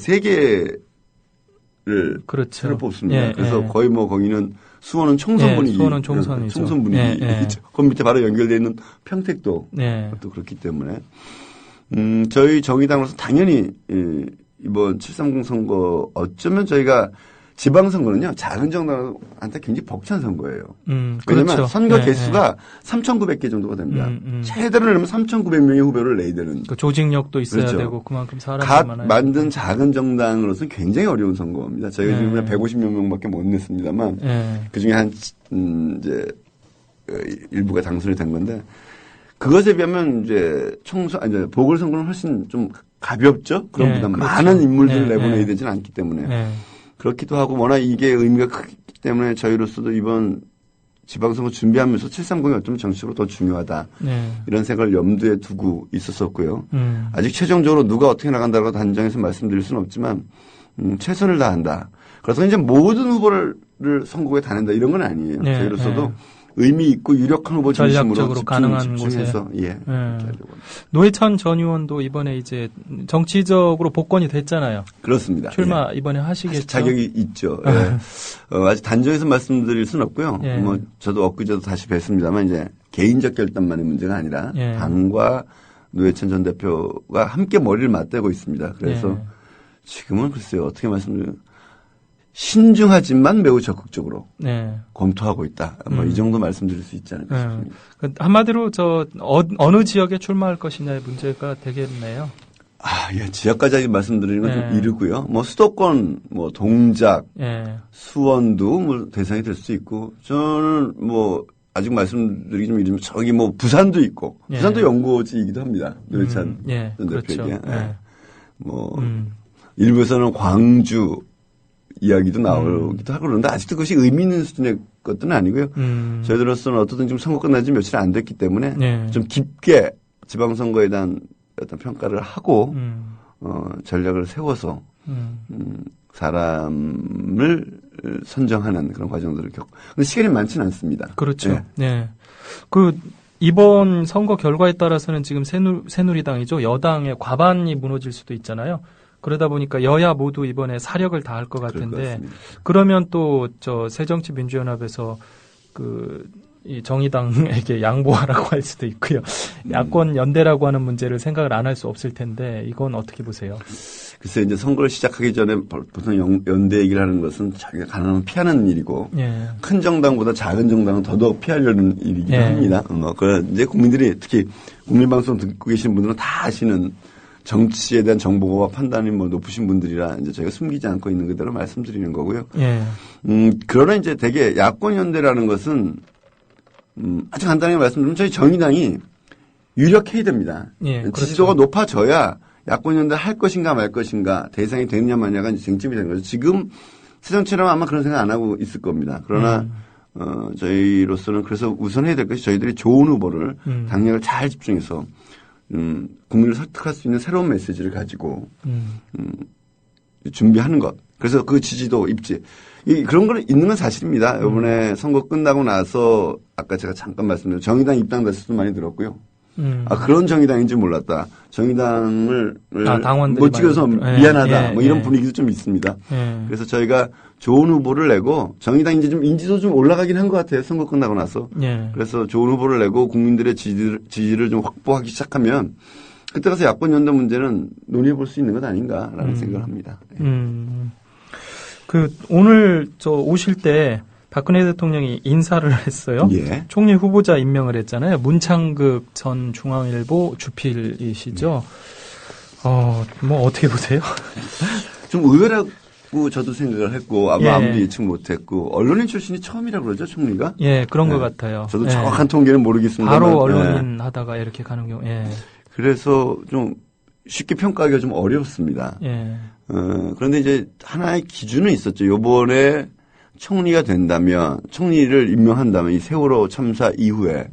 3개를 그렇죠. 새로 뽑습니다. 그래서 거의 뭐 거기는 수원은 총선분이 수원은 총선이죠. 총선 분위기. 그 밑에 바로 연결되어 있는 평택도 또 그렇기 때문에 저희 정의당으로서 당연히 이번 730 선거 어쩌면 저희가 지방선거는요 작은 정당한테 굉장히 벅찬 선거예요. 왜냐하면 그렇죠. 선거 개수가 3,900개 정도가 됩니다. 최대로 내면 3,900명의 후보를 내야 되는. 그 조직력도 있어야 그렇죠. 되고 그만큼 사람이 갓 많아요. 만든 작은 정당으로서는 굉장히 어려운 선거입니다. 저희가 지금 그냥 150여 명밖에 못 냈습니다만 그중에 한 이제 일부가 당선이 된 건데 그것에 비하면 이제 이제 보궐선거는 훨씬 좀 가볍죠. 그런 부담 그렇죠. 많은 인물들을 내보내야 되지는 않기 때문에. 그렇기도 하고 워낙 이게 의미가 크기 때문에 저희로서도 이번 지방선거 준비하면서 730이 어쩌면 정치적으로 더 중요하다. 이런 생각을 염두에 두고 있었었고요. 아직 최종적으로 누가 어떻게 나간다고 단정해서 말씀드릴 수는 없지만 최선을 다한다. 그래서 이제 모든 후보를 선거에 다 낸다 이런 건 아니에요. 저희로서도 의미 있고 유력한 후보 중심으로 집중해서 노회찬 전 의원도 이번에 이제 정치적으로 복권이 됐잖아요. 그렇습니다. 출마 이번에 하시겠죠? 자격이 있죠. 아직 단정해서 말씀드릴 수는 없고요. 뭐 저도 엊그제도 다시 뵀습니다만 이제 개인적 결단만의 문제가 아니라 당과 노회찬 전 대표가 함께 머리를 맞대고 있습니다. 그래서 지금은 글쎄요 어떻게 말씀드려요. 신중하지만 매우 적극적으로 검토하고 있다. 뭐 이 정도 말씀드릴 수 있지 않을까 싶습니다. 한마디로 어느 지역에 출마할 것이냐의 문제가 되겠네요. 지역까지 말씀드리는 건 좀 이르고요. 뭐 수도권, 뭐 동작, 수원도 뭐 대상이 될 수 있고 저는 뭐 아직 말씀드리기 좀 이르면 저기 뭐 부산도 있고 부산도 연고지이기도 합니다. 노회찬 전 대표에게. 뭐 일부에서는 광주 이야기도 나오기도 하고 그런데 아직도 그것이 의미 있는 수준의 것들은 아니고요. 저희들로서는 어떻든 지금 선거 끝난 지 며칠 안 됐기 때문에 좀 깊게 지방선거에 대한 어떤 평가를 하고 전략을 세워서 사람을 선정하는 그런 과정들을 겪고. 근데 시간이 많지는 않습니다. 그렇죠. 그 이번 선거 결과에 따라서는 지금 새누리당이죠. 여당의 과반이 무너질 수도 있잖아요. 그러다 보니까 여야 모두 이번에 사력을 다할 것 같은데 그러면 또 새정치민주연합에서 이 정의당에게 양보하라고 할 수도 있고요. 야권 연대라고 하는 문제를 생각을 안 할 수 없을 텐데 이건 어떻게 보세요? 글쎄 이제 선거를 시작하기 전에 보통 연대 얘기를 하는 것은 자기가 가능하면 피하는 일이고 큰 정당보다 작은 정당은 더더욱 피하려는 일이기도 합니다. 이제 국민들이 특히 국민방송 듣고 계신 분들은 다 아시는 정치에 대한 정보와 판단이 뭐 높으신 분들이라 이제 저희가 숨기지 않고 있는 그대로 말씀드리는 거고요. 그러나 이제 되게 야권 연대라는 것은 아주 간단하게 말씀드리면 저희 정의당이 유력해야 됩니다. 지지도가 높아져야 야권 연대 할 것인가 말 것인가 대상이 되느냐 마냐가 이제 쟁점이 되는 거죠. 지금 새정치라면 아마 그런 생각 안 하고 있을 겁니다. 그러나 저희로서는 그래서 우선해야 될 것이 저희들이 좋은 후보를 당력을 잘 집중해서 국민을 설득할 수 있는 새로운 메시지를 가지고 준비하는 것. 그래서 그 지지도 입지. 그런 거는 있는 건 사실입니다. 이번에 선거 끝나고 나서 아까 제가 잠깐 말씀드린 정의당 입당 대수도 많이 들었고요. 그런 정의당인지 몰랐다. 정의당을 못 찍어서 미안하다. 뭐 이런 분위기도 좀 있습니다. 그래서 저희가 좋은 후보를 내고 정의당 이제 좀 인지도 좀 올라가긴 한 것 같아요. 선거 끝나고 나서. 그래서 좋은 후보를 내고 국민들의 지지를 좀 확보하기 시작하면 그때 가서 야권 연대 문제는 논의해 볼 수 있는 것 아닌가라는 생각을 합니다. 오늘 오실 때 박근혜 대통령이 인사를 했어요. 예. 총리 후보자 임명을 했잖아요. 문창극 전 중앙일보 주필이시죠. 뭐 어떻게 보세요? 좀 의외라고 저도 생각을 했고 아마 아무도 예측 못했고 언론인 출신이 처음이라고 그러죠, 총리가? 예, 그런 것 같아요. 저도 정확한 통계는 모르겠습니다. 바로 언론인 하다가 이렇게 가는 경우. 예. 그래서 좀 쉽게 평가하기가 좀 어렵습니다. 예. 그런데 이제 하나의 기준은 있었죠. 요번에 총리가 된다면, 총리를 임명한다면 이 세월호 참사 이후에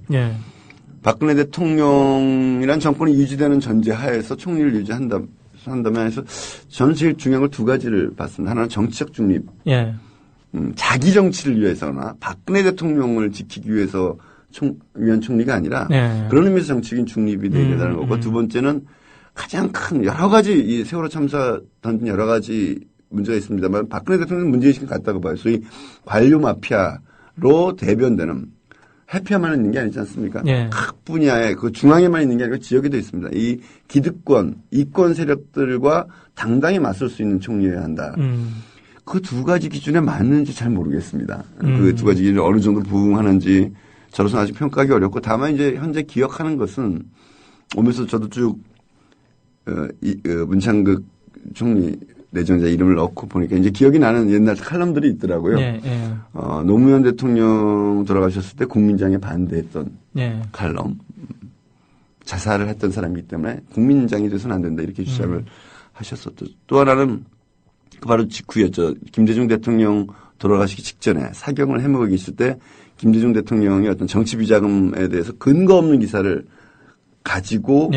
박근혜 대통령이란 정권이 유지되는 전제 하에서 총리를 유지한다면 해서 저는 제일 중요한 걸 두 가지를 봤습니다. 하나는 정치적 중립. 자기 정치를 위해서나 박근혜 대통령을 지키기 위해서 위한 총리가 아니라 그런 의미에서 정치적인 중립이 되어야 된다는 거고 두 번째는 가장 큰 여러 가지 이 세월호 참사 던진 여러 가지 문제가 있습니다만 박근혜 대통령 문제의식이 같다고 봐요. 소위 관료 마피아로 대변되는 해피아만 있는 게 아니지 않습니까? 각 분야에 그 중앙에만 있는 게 아니고 지역에도 있습니다. 이 기득권, 이권 세력들과 당당히 맞설 수 있는 총리여야 한다. 그 두 가지 기준에 맞는지 잘 모르겠습니다. 그 두 가지 기준이 어느 정도 부응하는지 저로서는 아직 평가하기 어렵고 다만 이제 현재 기억하는 것은 오면서 저도 쭉 문창극 총리 내정자 이름을 넣고 보니까 이제 기억이 나는 옛날 칼럼들이 있더라고요. 노무현 대통령 돌아가셨을 때 국민장에 반대했던 칼럼. 자살을 했던 사람이기 때문에 국민장이 돼서는 안 된다 이렇게 주장을 하셨었죠. 또 하나는 그 바로 직후였죠. 김대중 대통령 돌아가시기 직전에 사경을 해먹고 계실 때 김대중 대통령이 어떤 정치 비자금에 대해서 근거 없는 기사를 가지고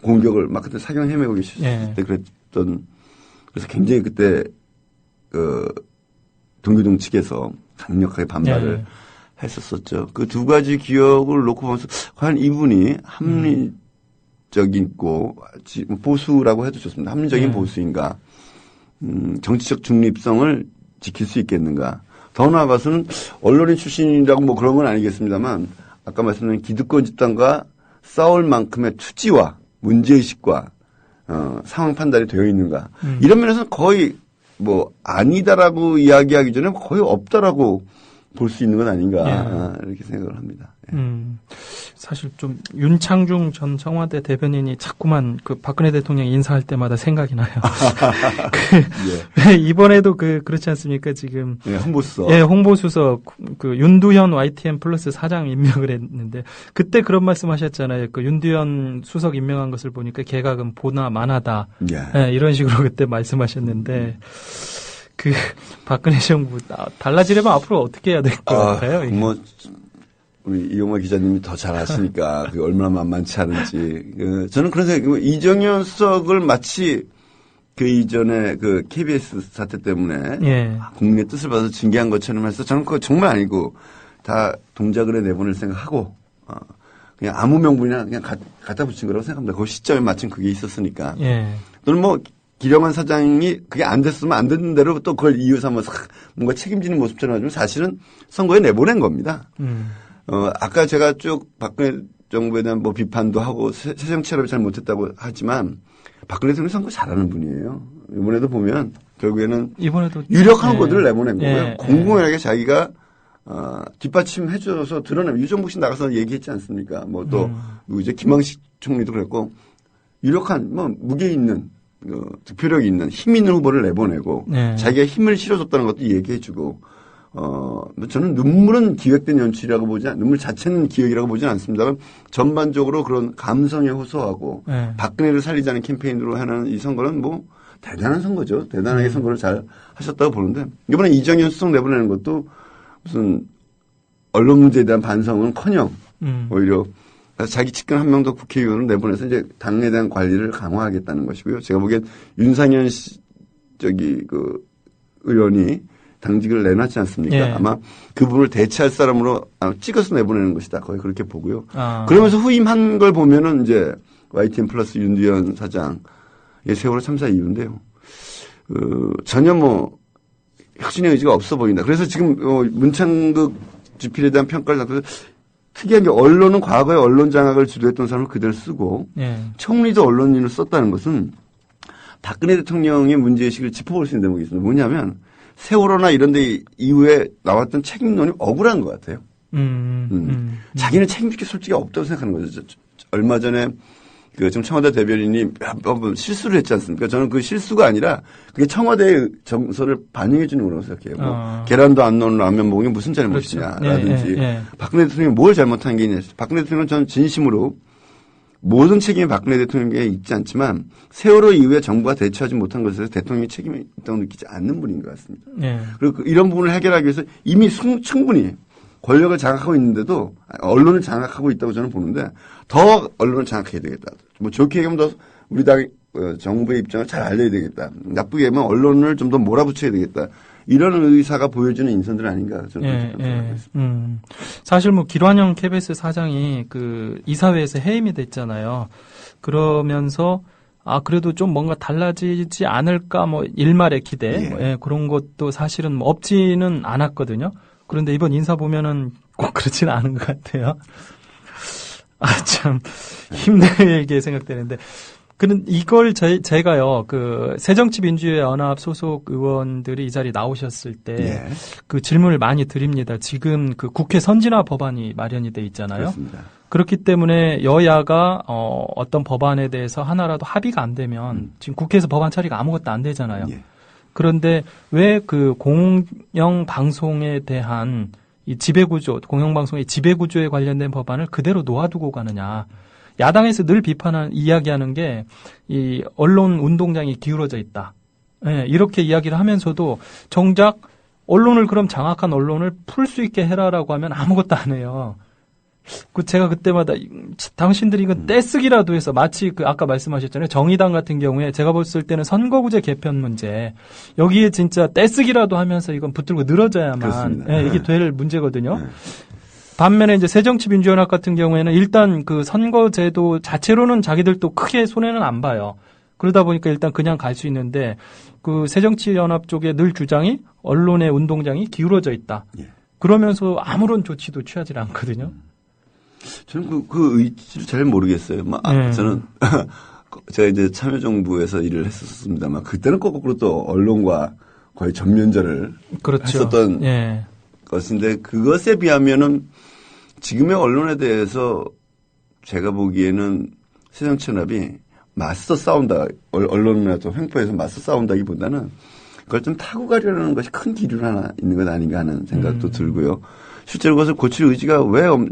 공격을 막 그때 사경 헤매고 계실 때 그랬던 그래서 굉장히 그때 동교동 측에서 강력하게 반발을 했었었죠. 그 두 가지 기억을 놓고 보면서 과연 이분이 합리적이고 보수라고 해도 좋습니다. 합리적인 보수인가, 정치적 중립성을 지킬 수 있겠는가. 더 나아가서는 언론인 출신이라고 뭐 그런 건 아니겠습니다만 아까 말씀드린 기득권 집단과 싸울 만큼의 투지와 문제의식과 상황 판단이 되어 있는가. 이런 면에서는 거의 뭐 아니다라고 이야기하기 전에 거의 없다라고 볼 수 있는 건 아닌가 이렇게 생각을 합니다. 사실 좀 윤창중 전 청와대 대변인이 자꾸만 그 박근혜 대통령 인사할 때마다 생각이 나요. 이번에도 그렇지 않습니까? 지금 홍보수석. 홍보수석 그 윤두현 YTN 플러스 사장 임명을 했는데 그때 그런 말씀하셨잖아요. 그 윤두현 수석 임명한 것을 보니까 개각은 보나 마나다. 이런 식으로 그때 말씀하셨는데. 그 박근혜 정부 달라지려면 앞으로 어떻게 해야 될 것 같아요? 뭐 우리 이용화 기자님이 더 잘 아시니까 그 얼마나 만만치 않은지. 저는 그런 생각. 이정현 수석을 마치 그 이전에 그 KBS 사태 때문에 국민의 뜻을 받아서 징계한 것처럼 해서 저는 그거 정말 아니고 다 동작을 내보낼 생각하고 그냥 아무 명분이나 그냥 갖다 붙인 거라고 생각합니다. 그 시점에 마침 그게 있었으니까. 또는 뭐 기령환 사장이 그게 안 됐으면 안 됐는 대로 또 그걸 이유 삼아서 뭔가 책임지는 모습처럼 하지만 사실은 선거에 내보낸 겁니다. 아까 제가 쭉 박근혜 정부에 대한 뭐 비판도 하고 새정치를 잘 못했다고 하지만 박근혜 대통령 선거 잘하는 분이에요. 이번에도 보면 결국에는 이번에도 유력한 후보들을 내보낸 거고요. 공공연하게 자기가 뒷받침해줘서 드러내면 유정복 씨 나가서 얘기했지 않습니까? 뭐 또 이제 김황식 총리도 그랬고 유력한 뭐 무게 있는 득표력이 있는 힘 있는 후보를 내보내고 자기가 힘을 실어줬다는 것도 얘기해주고 저는 눈물은 기획된 연출이라고 눈물 자체는 기획이라고 보진 않습니다만 전반적으로 그런 감성에 호소하고 박근혜를 살리자는 캠페인으로 하는 이 선거는 뭐 대단한 선거죠. 대단하게 선거를 잘 하셨다고 보는데 이번에 이정현 수석 내보내는 것도 무슨 언론 문제에 대한 반성은커녕 오히려 자기 측근 한 명 더 국회의원을 내보내서 이제 당에 대한 관리를 강화하겠다는 것이고요. 제가 보기엔 윤상현 의원이 당직을 내놨지 않습니까? 예. 아마 그분을 대체할 사람으로 찍어서 내보내는 것이다. 거의 그렇게 보고요. 그러면서 후임한 걸 보면은 이제 YTN 플러스 윤두현 사장의 세월호 참사 이유인데요. 전혀 뭐 혁신의 의지가 없어 보인다. 그래서 지금 문창극 집필에 대한 평가를 받고 특이한 게 언론은 과거에 언론 장악을 주도했던 사람을 그대로 쓰고 총리도 언론인을 썼다는 것은 박근혜 대통령의 문제의식을 짚어볼 수 있는 대목이 있습니다. 뭐냐면 세월호나 이런 데 이후에 나왔던 책임론이 억울한 것 같아요. 자기는 책임질 게 솔직히 없다고 생각하는 거죠. 얼마 전에 지금 청와대 대변인이 몇 번 실수를 했지 않습니까? 저는 그 실수가 아니라 그게 청와대의 정서를 반영해 주는 거라고 생각해요. 계란도 안 넣은 라면 먹은 게 무슨 잘못이냐라든지 박근혜 대통령이 뭘 잘못한 게 있냐. 박근혜 대통령은 저는 진심으로 모든 책임이 박근혜 대통령에게 있지 않지만 세월호 이후에 정부가 대처하지 못한 것에 대해서 대통령이 책임이 있다고 느끼지 않는 분인 것 같습니다. 그리고 이런 부분을 해결하기 위해서 이미 충분히 권력을 장악하고 있는데도 언론을 장악하고 있다고 저는 보는데 더 언론을 장악해야 되겠다. 뭐 좋게 얘기하면 더 우리 당 정부의 입장을 잘 알려야 되겠다. 나쁘게 하면 언론을 좀 더 몰아붙여야 되겠다. 이런 의사가 보여주는 인선들 아닌가 저는 그렇게 생각합니다. 사실 뭐 기관형 KBS 사장이 그 이사회에서 해임이 됐잖아요. 그러면서 그래도 좀 뭔가 달라지지 않을까 뭐 일말의 기대 그런 것도 사실은 뭐 없지는 않았거든요. 그런데 이번 인사 보면은 꼭 그렇지는 않은 것 같아요. 참 힘들게 생각되는데. 이걸 제가요, 새정치민주연합 소속 의원들이 이 자리에 나오셨을 때, 그 질문을 많이 드립니다. 지금 국회 선진화 법안이 마련이 돼 있잖아요. 그렇습니다. 그렇기 때문에 여야가, 어떤 법안에 대해서 하나라도 합의가 안 되면, 지금 국회에서 법안 처리가 아무것도 안 되잖아요. 그런데 왜 공영 방송에 대한 이 지배구조, 공영방송의 지배구조에 관련된 법안을 그대로 놓아두고 가느냐. 야당에서 늘 이야기하는 게, 이 언론 운동장이 기울어져 있다. 이렇게 이야기를 하면서도 정작 언론을 그럼 장악한 언론을 풀 수 있게 해라라고 하면 아무것도 안 해요. 제가 그때마다 당신들이 이건 떼쓰기라도 해서 마치 아까 말씀하셨잖아요. 정의당 같은 경우에 제가 봤을 때는 선거구제 개편 문제 여기에 진짜 떼쓰기라도 하면서 이건 붙들고 늘어져야만 이게 될 문제거든요. 반면에 이제 새정치민주연합 같은 경우에는 일단 선거제도 자체로는 자기들도 크게 손해는 안 봐요. 그러다 보니까 일단 그냥 갈 수 있는데 새정치연합 쪽에 늘 주장이 언론의 운동장이 기울어져 있다. 그러면서 아무런 조치도 취하지 않거든요. 저는 그 의지를 잘 모르겠어요. 저는 제가 이제 참여정부에서 일을 했었습니다만 그때는 거꾸로 또 언론과 거의 전면전을 했었던 것인데 그것에 비하면은 지금의 언론에 대해서 제가 보기에는 새정치연합이 맞서 싸운다. 언론이나 또 횡포에서 맞서 싸운다기보다는 그걸 좀 타고 가려는 것이 큰 기류 하나 있는 것 아닌가 하는 생각도 들고요. 실제로 그것을 고칠 의지가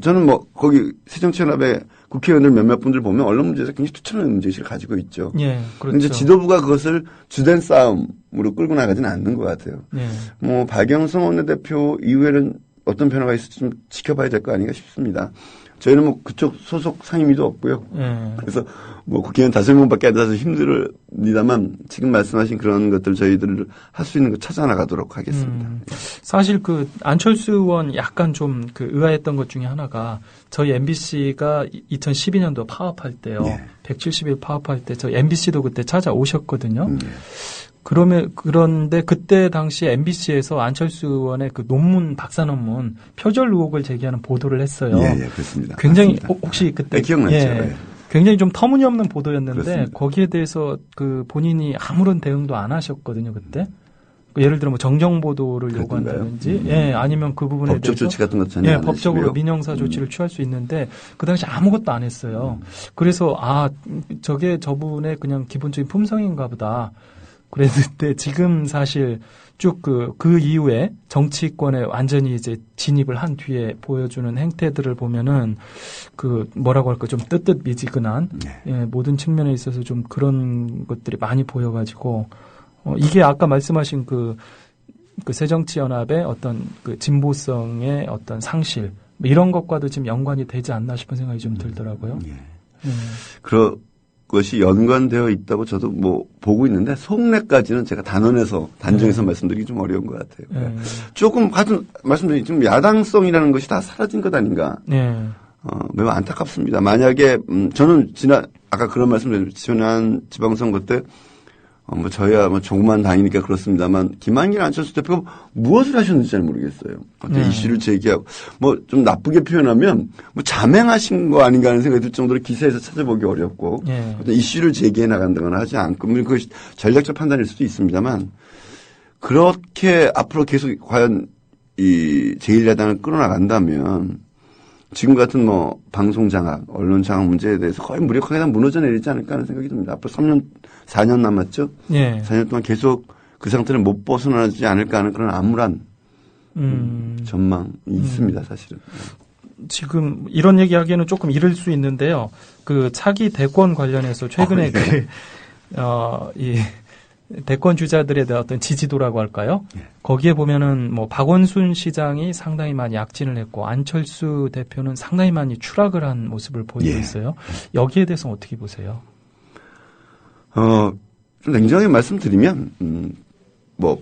저는 거기 새정치연합의 국회의원들 몇몇 분들 보면 언론 문제에서 굉장히 투철한 문제의식을 가지고 있죠. 그런데 이제 지도부가 그것을 주된 싸움으로 끌고 나가지는 않는 것 같아요. 박영선 원내대표 이후에는 어떤 변화가 있을지 좀 지켜봐야 될 거 아닌가 싶습니다. 저희는 그쪽 소속 상임위도 없고요. 그래서 국회의원 5명밖에 안 돼서 힘듭니다만 지금 말씀하신 그런 것들 저희들 할 수 있는 거 찾아 나가도록 하겠습니다. 사실 안철수 의원 약간 좀 의아했던 것 중에 하나가 저희 MBC가 2012년도 파업할 때요. 170일 파업할 때 저희 MBC도 그때 찾아오셨거든요. 그런데 그때 당시 MBC에서 안철수 의원의 논문, 박사 논문, 표절 의혹을 제기하는 보도를 했어요. 그렇습니다. 굉장히, 혹시 그때. 기억나죠. 굉장히 좀 터무니없는 보도였는데, 그렇습니다. 거기에 대해서 본인이 아무런 대응도 안 하셨거든요, 그때. 예를 들어 정정 보도를 요구한다든지, 아니면 그 부분에 법적 대해서. 조치 같은 것 전혀 안 법적으로 민형사 조치를 취할 수 있는데, 그 당시 아무것도 안 했어요. 그래서, 저게 저분의 그냥 기본적인 품성인가 보다. 그랬는데 지금 사실 쭉 그 이후에 정치권에 완전히 이제 진입을 한 뒤에 보여주는 행태들을 보면은 뭐라고 할까 좀 뜨뜻미지근한 예, 모든 측면에 있어서 좀 그런 것들이 많이 보여가지고 이게 아까 말씀하신 그 새정치연합의 어떤 그 진보성의 어떤 상실 이런 것과도 지금 연관이 되지 않나 싶은 생각이 좀 들더라고요. 그것이 연관되어 있다고 저도 뭐 보고 있는데 속내까지는 제가 단정해서 말씀드리기 좀 어려운 것 같아요. 조금 하여튼 말씀드린 지금 야당성이라는 것이 다 사라진 것 아닌가. 매우 안타깝습니다. 만약에 저는 아까 그런 말씀드렸죠. 지난 지방선거 때 저희야 조그만 당이니까 그렇습니다만, 김한길 안철수 대표가 무엇을 하셨는지 잘 모르겠어요. 어떤 이슈를 제기하고, 좀 나쁘게 표현하면, 자맹하신 거 아닌가 하는 생각이 들 정도로 기사에서 찾아보기 어렵고, 어떤 이슈를 제기해 나간다거나 하지 않고, 그것이 전략적 판단일 수도 있습니다만, 그렇게 앞으로 계속 과연 이 제1야당을 끌어나간다면, 지금 같은 방송 장악, 언론 장악 문제에 대해서 거의 무력하게 다 무너져 내리지 않을까 하는 생각이 듭니다. 앞으로 4년 남았죠? 4년 동안 계속 그 상태를 못 벗어나지 않을까 하는 그런 암울한 전망이 있습니다, 사실은. 지금 이런 얘기하기에는 조금 이를 수 있는데요. 그 차기 대권 관련해서 최근에 이 대권 주자들에 대한 어떤 지지도라고 할까요? 거기에 보면은 박원순 시장이 상당히 많이 약진을 했고 안철수 대표는 상당히 많이 추락을 한 모습을 보이고 있어요. 여기에 대해서 어떻게 보세요? 좀 냉정하게 말씀드리면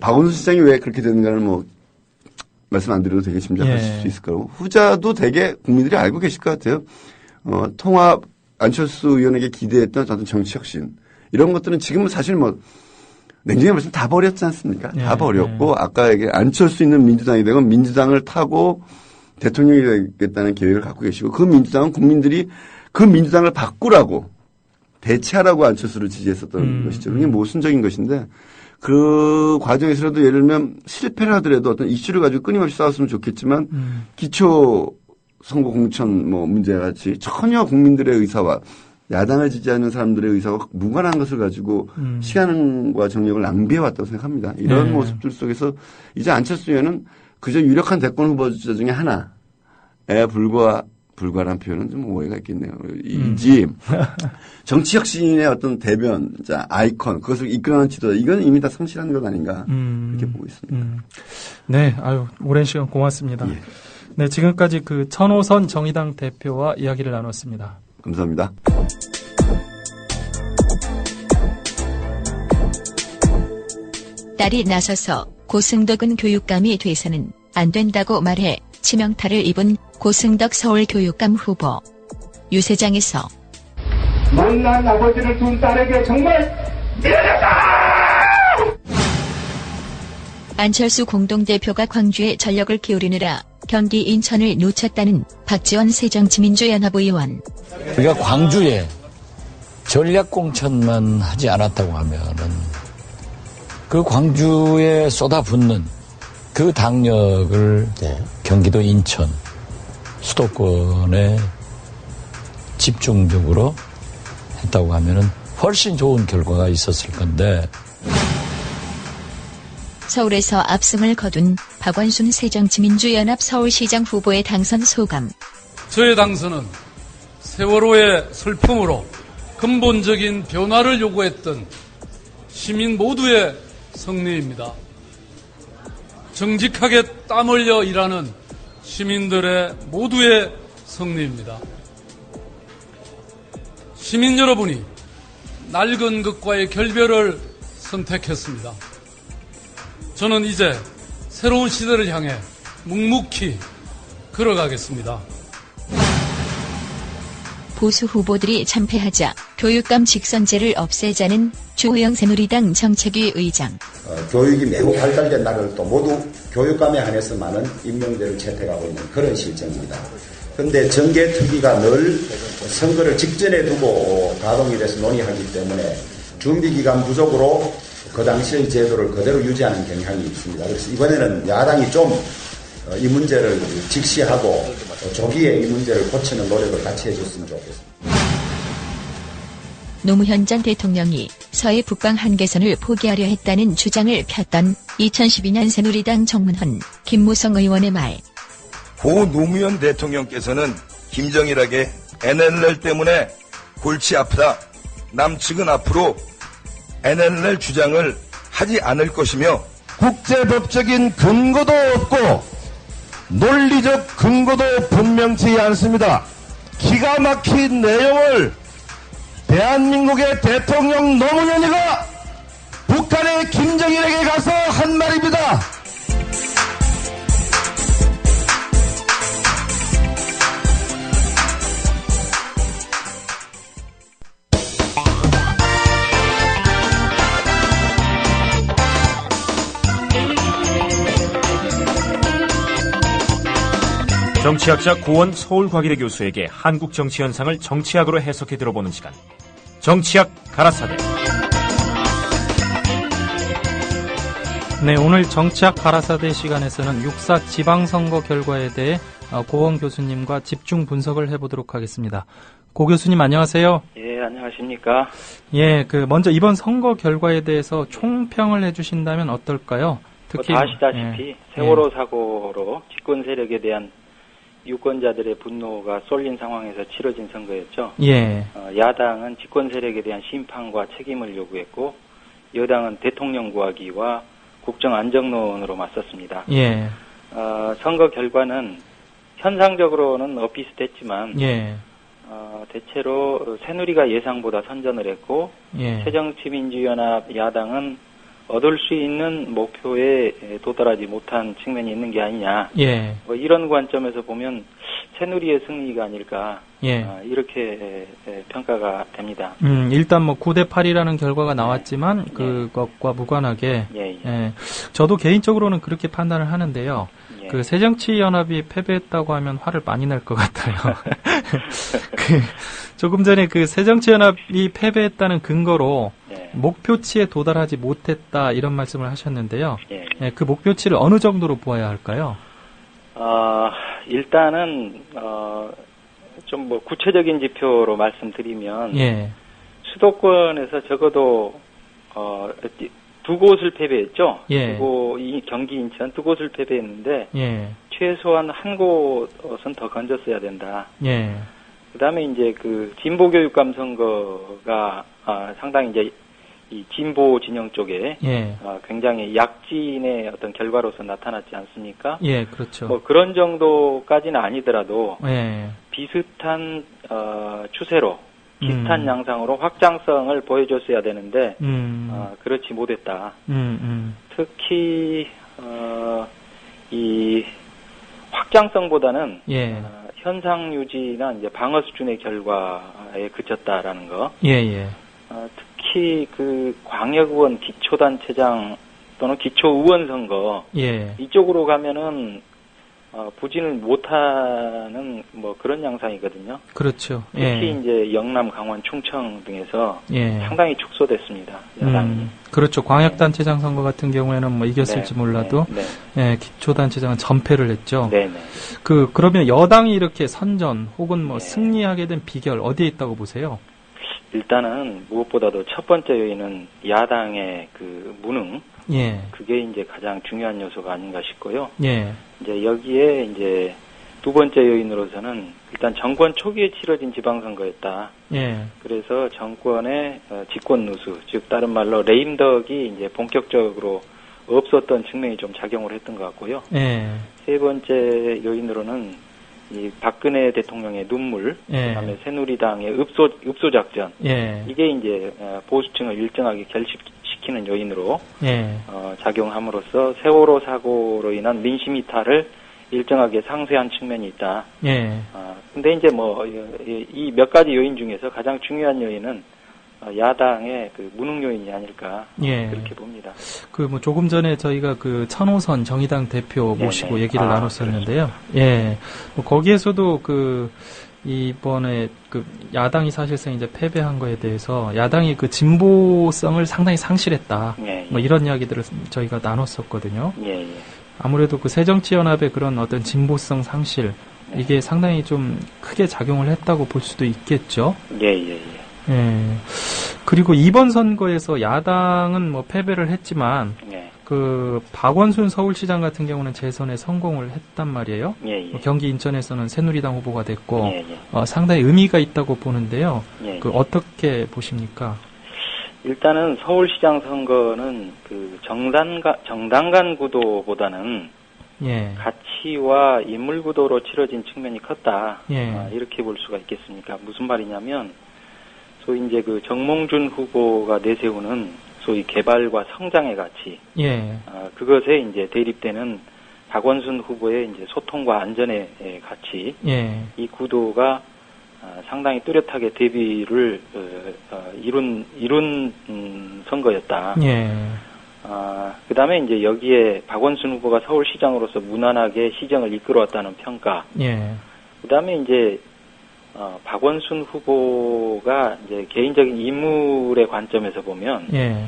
박원순 시장이 왜 그렇게 되는가는 말씀 안 드려도 되게 짐작하실 수 있을 거고 후자도 되게 국민들이 알고 계실 것 같아요. 통합 안철수 의원에게 기대했던 어떤 정치 혁신 이런 것들은 지금은 사실 냉정하게 말씀 다 버렸지 않습니까? 다 버렸고 아까 안철수 있는 민주당이 되고 민주당을 타고 대통령이 되겠다는 계획을 갖고 계시고 그 민주당은 국민들이 그 민주당을 바꾸라고 대체하라고 안철수를 지지했었던 것이죠. 그게 모순적인 것인데 그 과정에서라도 예를 들면 실패를 하더라도 어떤 이슈를 가지고 끊임없이 싸웠으면 좋겠지만 기초 선거 공천 문제와 같이 전혀 국민들의 의사와 야당을 지지하는 사람들의 의사와 무관한 것을 가지고 시간과 정력을 낭비해왔다고 생각합니다. 이런 모습들 속에서 이제 안철수 의원은 그저 유력한 대권 후보자 중에 하나에 불과한 표현은 좀 오해가 있겠네요. 이지 정치 혁신의 어떤 대변자, 아이콘, 그것을 이끌어가는 지도자, 이건 이미 다 상실한 것 아닌가 이렇게 보고 있습니다. 네, 오랜 시간 고맙습니다. 네, 지금까지 천호선 정의당 대표와 이야기를 나눴습니다. 감사합니다. 딸이 나서서 고승덕은 교육감이 돼서는 안 된다고 말해 치명타를 입은 고승덕 서울교육감 후보. 유세장에서 못난 아버지를 둔 딸에게 정말 미안하다! 안철수 공동대표가 광주에 전력을 기울이느라 경기 인천을 놓쳤다는 박지원 새정치민주연합 의원. 우리가 광주에 전략 공천만 하지 않았다고 하면은 그 광주에 쏟아붓는 그 당력을 경기도 인천 수도권에 집중적으로 했다고 하면은 훨씬 좋은 결과가 있었을 건데. 서울에서 압승을 거둔 박원순 새정치민주연합 서울시장 후보의 당선 소감. 저의 당선은 세월호의 슬픔으로 근본적인 변화를 요구했던 시민 모두의 승리입니다. 정직하게 땀 흘려 일하는 시민들의 모두의 승리입니다. 시민 여러분이 낡은 것과의 결별을 선택했습니다. 저는 이제 새로운 시대를 향해 묵묵히 걸어가겠습니다. 보수 후보들이 참패하자 교육감 직선제를 없애자는 주호영 새누리당 정책위 의장. 교육이 매우 발달된 나라를 또 모두 교육감에 한해서 많은 임명제를 채택하고 있는 그런 실정입니다. 그런데 정계특위가 늘 선거를 직전에 두고 가동이 돼서 논의하기 때문에 준비기간 부족으로 그 당시의 제도를 그대로 유지하는 경향이 있습니다. 그래서 이번에는 야당이 좀 이 문제를 직시하고 조기에 이 문제를 고치는 노력을 같이 해줬으면 좋겠습니다. 노무현 전 대통령이 서해 북방 한계선을 포기하려 했다는 주장을 폈던 2012년 새누리당 정문헌 김무성 의원의 말. 고 노무현 대통령께서는 김정일에게 NLL 때문에 골치 아프다. 남측은 앞으로 NLL 주장을 하지 않을 것이며 국제법적인 근거도 없고 논리적 근거도 분명치 않습니다. 기가 막힌 내용을 대한민국의 대통령 노무현이가 북한의 김정일에게 가서 한 말입니다. 정치학자 고원 서울과기대 교수에게 한국 정치 현상을 정치학으로 해석해 들어보는 시간. 정치학 가라사대. 네, 오늘 정치학 가라사대 시간에서는 6.4 지방선거 결과에 대해 고원 교수님과 집중 분석을 해보도록 하겠습니다. 고 교수님 안녕하세요. 예, 안녕하십니까. 예, 먼저 이번 선거 결과에 대해서 총평을 해주신다면 어떨까요? 특히 다 아시다시피 세월호 사고로 집권 세력에 대한 유권자들의 분노가 쏠린 상황에서 치러진 선거였죠. 예. 야당은 집권 세력에 대한 심판과 책임을 요구했고 여당은 대통령 구하기와 국정 안정론으로 맞섰습니다. 예. 선거 결과는 현상적으로는 비슷했지만 예. 대체로 새누리가 예상보다 선전을 했고 예. 새정치민주연합 야당은 얻을 수 있는 목표에 도달하지 못한 측면이 있는 게 아니냐. 예. 이런 관점에서 보면 새누리의 승리가 아닐까. 예. 이렇게 평가가 됩니다. 일단 9대 8이라는 결과가 나왔지만 그것과 무관하게 저도 개인적으로는 그렇게 판단을 하는데요. 새정치연합이 패배했다고 하면 화를 많이 낼 것 같아요. 조금 전에 새정치연합이 패배했다는 근거로 목표치에 도달하지 못했다 이런 말씀을 하셨는데요. 그 목표치를 어느 정도로 보아야 할까요? 일단은 좀 구체적인 지표로 말씀드리면 수도권에서 적어도 두 곳을 패배했죠. 그리고 경기 인천 두 곳을 패배했는데 최소한 한 곳은 더 건졌어야 된다. 그다음에 이제 진보교육감 선거가 상당히 이제 이 진보 진영 쪽에 굉장히 약진의 어떤 결과로서 나타났지 않습니까? 예, 그렇죠. 그런 정도까지는 아니더라도 비슷한 추세로 비슷한 양상으로 확장성을 보여줬어야 되는데 그렇지 못했다. 특히 이 확장성보다는 현상 유지나 이제 방어 수준의 결과에 그쳤다라는 거. 특히 광역의원 기초단체장 또는 기초의원 선거 이쪽으로 가면은 부진을 못하는 그런 양상이거든요. 그렇죠. 특히 이제 영남, 강원, 충청 등에서 상당히 축소됐습니다. 야당이. 그렇죠. 광역단체장 선거 같은 경우에는 이겼을지 몰라도 기초단체장은 전패를 했죠. 그러면 여당이 이렇게 선전 혹은 승리하게 된 비결 어디에 있다고 보세요? 일단은 무엇보다도 첫 번째 요인은 야당의 무능. 그게 이제 가장 중요한 요소가 아닌가 싶고요. 이제 여기에 이제 두 번째 요인으로서는 일단 정권 초기에 치러진 지방선거였다. 그래서 정권의 집권 누수, 즉 다른 말로 레임덕이 이제 본격적으로 없었던 측면이 좀 작용을 했던 것 같고요. 세 번째 요인으로는 이 박근혜 대통령의 눈물, 그다음에 새누리당의 읍소 작전, 이게 이제 보수층을 일정하게 결집시키는 요인으로 작용함으로써 세월호 사고로 인한 민심 이탈을 일정하게 상쇄한 측면이 있다. 근데 이제 이 몇 가지 요인 중에서 가장 중요한 요인은 야당의 무능 요인이 아닐까 그렇게 봅니다. 조금 전에 저희가 천호선 정의당 대표 모시고 얘기를 나눴었는데요. 거기에서도 이번에 야당이 사실상 이제 패배한 거에 대해서 야당이 진보성을 상당히 상실했다. 이런 이야기들을 저희가 나눴었거든요. 아무래도 새정치연합의 그런 어떤 진보성 상실 이게 상당히 좀 크게 작용을 했다고 볼 수도 있겠죠. 예. 그리고 이번 선거에서 야당은 뭐 패배를 했지만 예. 그 박원순 서울시장 같은 경우는 재선에 성공을 했단 말이에요. 예, 예. 경기 인천에서는 새누리당 후보가 됐고 예, 예. 상당히 의미가 있다고 보는데요. 예, 그 어떻게 보십니까? 일단은 서울시장 선거는 그 정당 간 구도보다는 예. 가치와 인물 구도로 치러진 측면이 컸다. 예. 이렇게 볼 수가 있겠습니까? 무슨 말이냐면 소위 이제 그 정몽준 후보가 내세우는 소위 개발과 성장의 가치. 예. 그것에 이제 대립되는 박원순 후보의 이제 소통과 안전의 가치. 예. 이 구도가 상당히 뚜렷하게 대비를 이룬 선거였다. 예. 그 다음에 이제 여기에 박원순 후보가 서울시장으로서 무난하게 시정을 이끌어왔다는 평가. 예. 그 다음에 이제, 박원순 후보가 이제 개인적인 인물의 관점에서 보면, 예.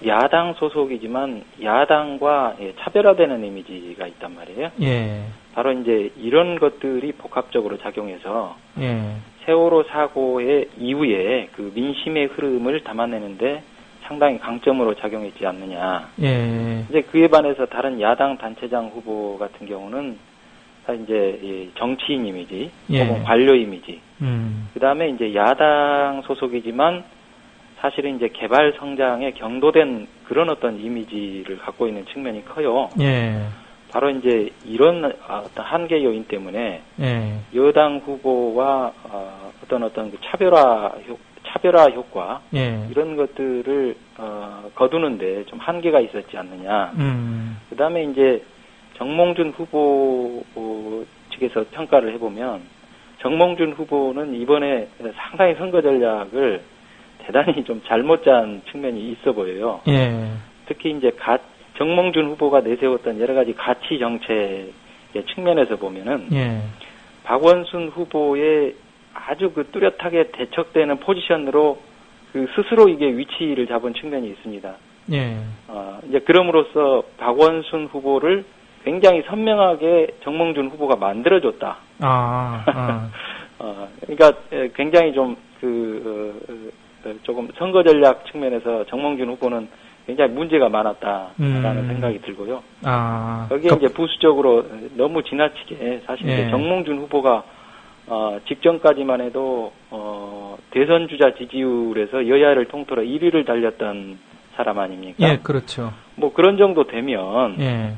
야당 소속이지만 야당과 차별화되는 이미지가 있단 말이에요. 예. 바로 이제 이런 것들이 복합적으로 작용해서, 예. 세월호 사고의 이후에 그 민심의 흐름을 담아내는데 상당히 강점으로 작용했지 않느냐. 예. 이제 그에 반해서 다른 야당 단체장 후보 같은 경우는 이제 이 정치인 이미지, 예. 혹은 관료 이미지. 그 다음에 이제 야당 소속이지만 사실은 이제 개발 성장에 경도된 그런 어떤 이미지를 갖고 있는 측면이 커요. 예. 바로 이제 이런 어떤 한계 요인 때문에 예. 여당 후보와 어떤 그 차별화 효과 예. 이런 것들을 거두는데 좀 한계가 있었지 않느냐. 그다음에 이제 정몽준 후보 측에서 평가를 해보면 정몽준 후보는 이번에 상당히 선거 전략을 대단히 좀 잘못 짠 측면이 있어 보여요. 예. 특히 이제 정몽준 후보가 내세웠던 여러 가지 가치 정책의 측면에서 보면은 예. 박원순 후보의 아주 그 뚜렷하게 대척되는 포지션으로 그 스스로 이게 위치를 잡은 측면이 있습니다. 예. 이제 그럼으로써 박원순 후보를 굉장히 선명하게 정몽준 후보가 만들어줬다. 그러니까 굉장히 좀 조금 선거 전략 측면에서 정몽준 후보는 굉장히 문제가 많았다라는 생각이 들고요. 여기에 이제 부수적으로 너무 지나치게 사실 예. 이제 정몽준 후보가 직전까지만 해도 대선 주자 지지율에서 여야를 통틀어 1위를 달렸던 사람 아닙니까? 예, 그렇죠. 뭐 그런 정도 되면 예.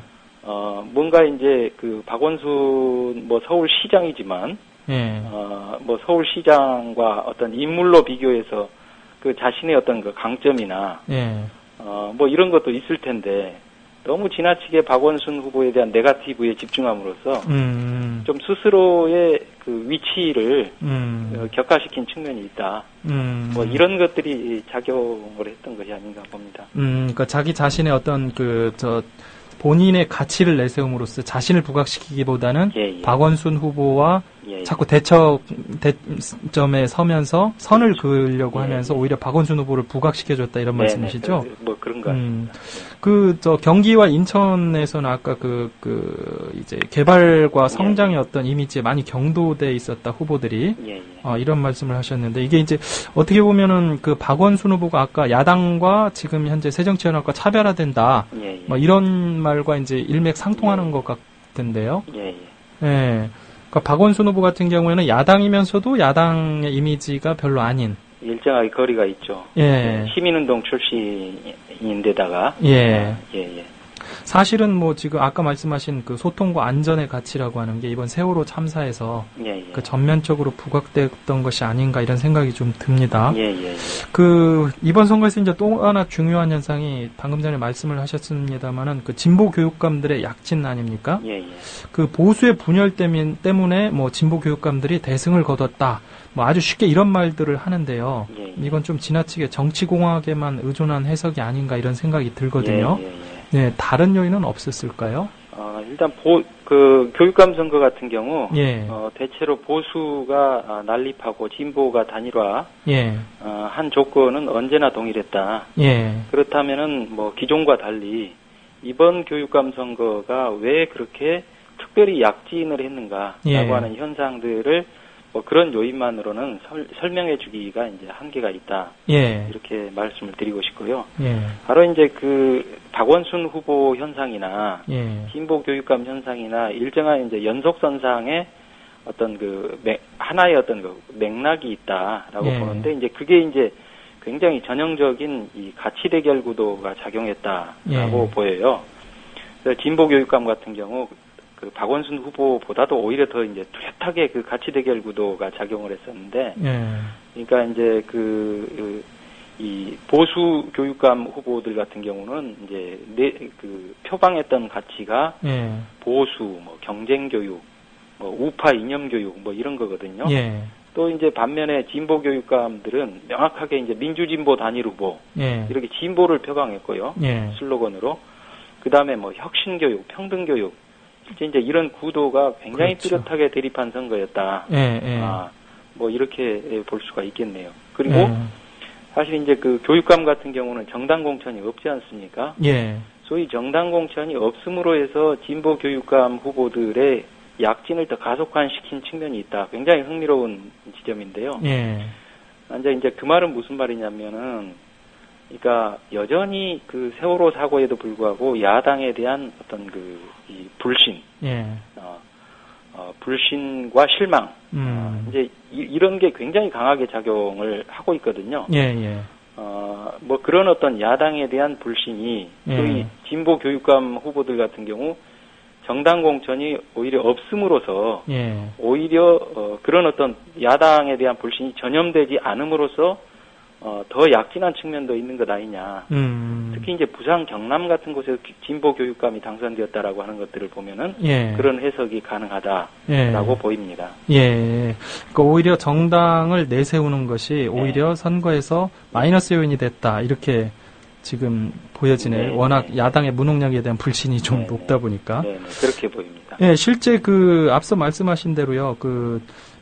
뭔가 이제 그 박원순 뭐 서울시장이지만 예. 뭐 서울시장과 어떤 인물로 비교해서 그 자신의 어떤 그 강점이나 예. 뭐 이런 것도 있을 텐데 너무 지나치게 박원순 후보에 대한 네거티브에 집중함으로써 좀 스스로의 그 위치를 격화시킨 측면이 있다. 뭐 이런 것들이 작용을 했던 것이 아닌가 봅니다. 그러니까 자기 자신의 어떤 본인의 가치를 내세움으로써 자신을 부각시키기보다는 예. 박원순 후보와 예. 자꾸 대척점에 서면서 선을 그으려고 하면서 오히려 박원순 후보를 부각시켜줬다 이런 말씀이시죠? 뭐 그런 것 같습니다. 경기와 인천에서는 아까 이제 개발과 성장의 어떤 이미지에 많이 경도돼 있었다 후보들이 이런 말씀을 하셨는데 이게 이제 어떻게 보면은 그 박원순 후보가 아까 야당과 지금 현재 새정치연합과 차별화된다 뭐 이런 말과 이제 일맥상통하는 것 같은데요. 예. 그러니까 박원순 후보 같은 경우에는 야당이면서도 야당의 이미지가 별로 아닌. 일정하게 거리가 있죠. 예. 시민운동 출신인데다가. 예. 예. 사실은 뭐 지금 아까 말씀하신 그 소통과 안전의 가치라고 하는 게 이번 세월호 참사에서 그 전면적으로 부각됐던 것이 아닌가 이런 생각이 좀 듭니다. 그 이번 선거에서 이제 또 하나 중요한 현상이 방금 전에 말씀을 하셨습니다만은 그 진보 교육감들의 약진 아닙니까? 그 보수의 분열 때문에 뭐 진보 교육감들이 대승을 거뒀다. 뭐 아주 쉽게 이런 말들을 하는데요. 이건 좀 지나치게 정치공학에만 의존한 해석이 아닌가 이런 생각이 들거든요. 네, 다른 요인은 없었을까요? 일단 교육감 선거 같은 경우 대체로 보수가 난립하고 진보가 단일화 한 조건은 언제나 동일했다. 그렇다면은 뭐 기존과 달리 이번 교육감 선거가 왜 그렇게 특별히 약진을 했는가라고 하는 현상들을 뭐 그런 요인만으로는 설명해 주기가 이제 한계가 있다. 예. 이렇게 말씀을 드리고 싶고요. 예. 바로 이제 그 박원순 후보 현상이나 예. 진보 교육감 현상이나 일정한 이제 연속선상의 어떤 하나의 어떤 맥락이 있다라고 예. 보는데 이제 그게 이제 굉장히 전형적인 이 가치 대결 구도가 작용했다라고 예. 보여요. 그래서 진보 교육감 같은 경우 그 박원순 후보보다도 오히려 더 이제 뚜렷하게 그 가치 대결 구도가 작용을 했었는데, 그러니까 이제 이 보수 교육감 후보들 같은 경우는 이제 표방했던 가치가 보수, 뭐 경쟁 교육, 뭐 우파 이념 교육 뭐 이런 거거든요. 또 이제 반면에 진보 교육감들은 명확하게 이제 민주진보 단일 후보 이렇게 진보를 표방했고요. 슬로건으로. 그 다음에 뭐 혁신교육, 평등교육, 실제 이제 이런 구도가 굉장히 그렇죠. 뚜렷하게 대립한 선거였다. 뭐 이렇게 볼 수가 있겠네요. 그리고 사실 이제 그 교육감 같은 경우는 정당 공천이 없지 않습니까? 소위 정당 공천이 없음으로 해서 진보 교육감 후보들의 약진을 더 가속화시킨 측면이 있다. 굉장히 흥미로운 지점인데요. 이제 그 말은 무슨 말이냐면은, 그러니까 여전히 그 세월호 사고에도 불구하고 야당에 대한 어떤 이 불신, 불신과 실망, 이제 이런 게 굉장히 강하게 작용을 하고 있거든요. 뭐 그런 어떤 야당에 대한 불신이 소위 진보 교육감 후보들 같은 경우 정당 공천이 오히려 없음으로써 오히려 그런 어떤 야당에 대한 불신이 전염되지 않음으로써 더 약진한 측면도 있는 것 아니냐. 특히 이제 부산, 경남 같은 곳에서 진보 교육감이 당선되었다라고 하는 것들을 보면은 그런 해석이 가능하다라고 보입니다. 그러니까 오히려 정당을 내세우는 것이 오히려 선거에서 마이너스 요인이 됐다. 이렇게 지금 보여지네. 워낙 야당의 무능력에 대한 불신이 좀 높다 보니까. 그렇게 보입니다. 실제 앞서 말씀하신 대로요.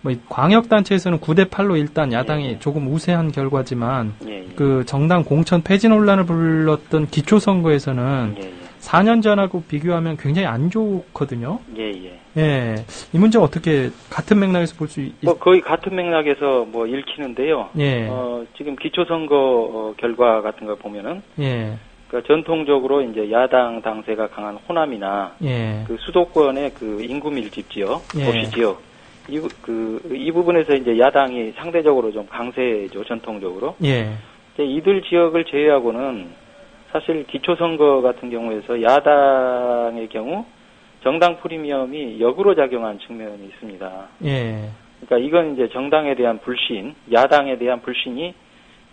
뭐 광역단체에서는 9대8로 일단 야당이 조금 우세한 결과지만 그 정당 공천 폐지 논란을 불렀던 기초선거에서는 4년 전하고 비교하면 굉장히 안 좋거든요. 이 문제 어떻게 같은 맥락에서 볼 수 뭐 거의 같은 맥락에서 뭐 읽히는데요. 지금 기초선거 결과 같은 걸 보면은 그러니까 전통적으로 이제 야당 당세가 강한 호남이나 그 수도권의 그 인구 밀집 지역, 도시 지역 이 부분에서 이제 야당이 상대적으로 좀 강세죠, 전통적으로. 이들 지역을 제외하고는 사실 기초선거 같은 경우에서 야당의 경우 정당 프리미엄이 역으로 작용한 측면이 있습니다. 그러니까 이건 이제 정당에 대한 불신, 야당에 대한 불신이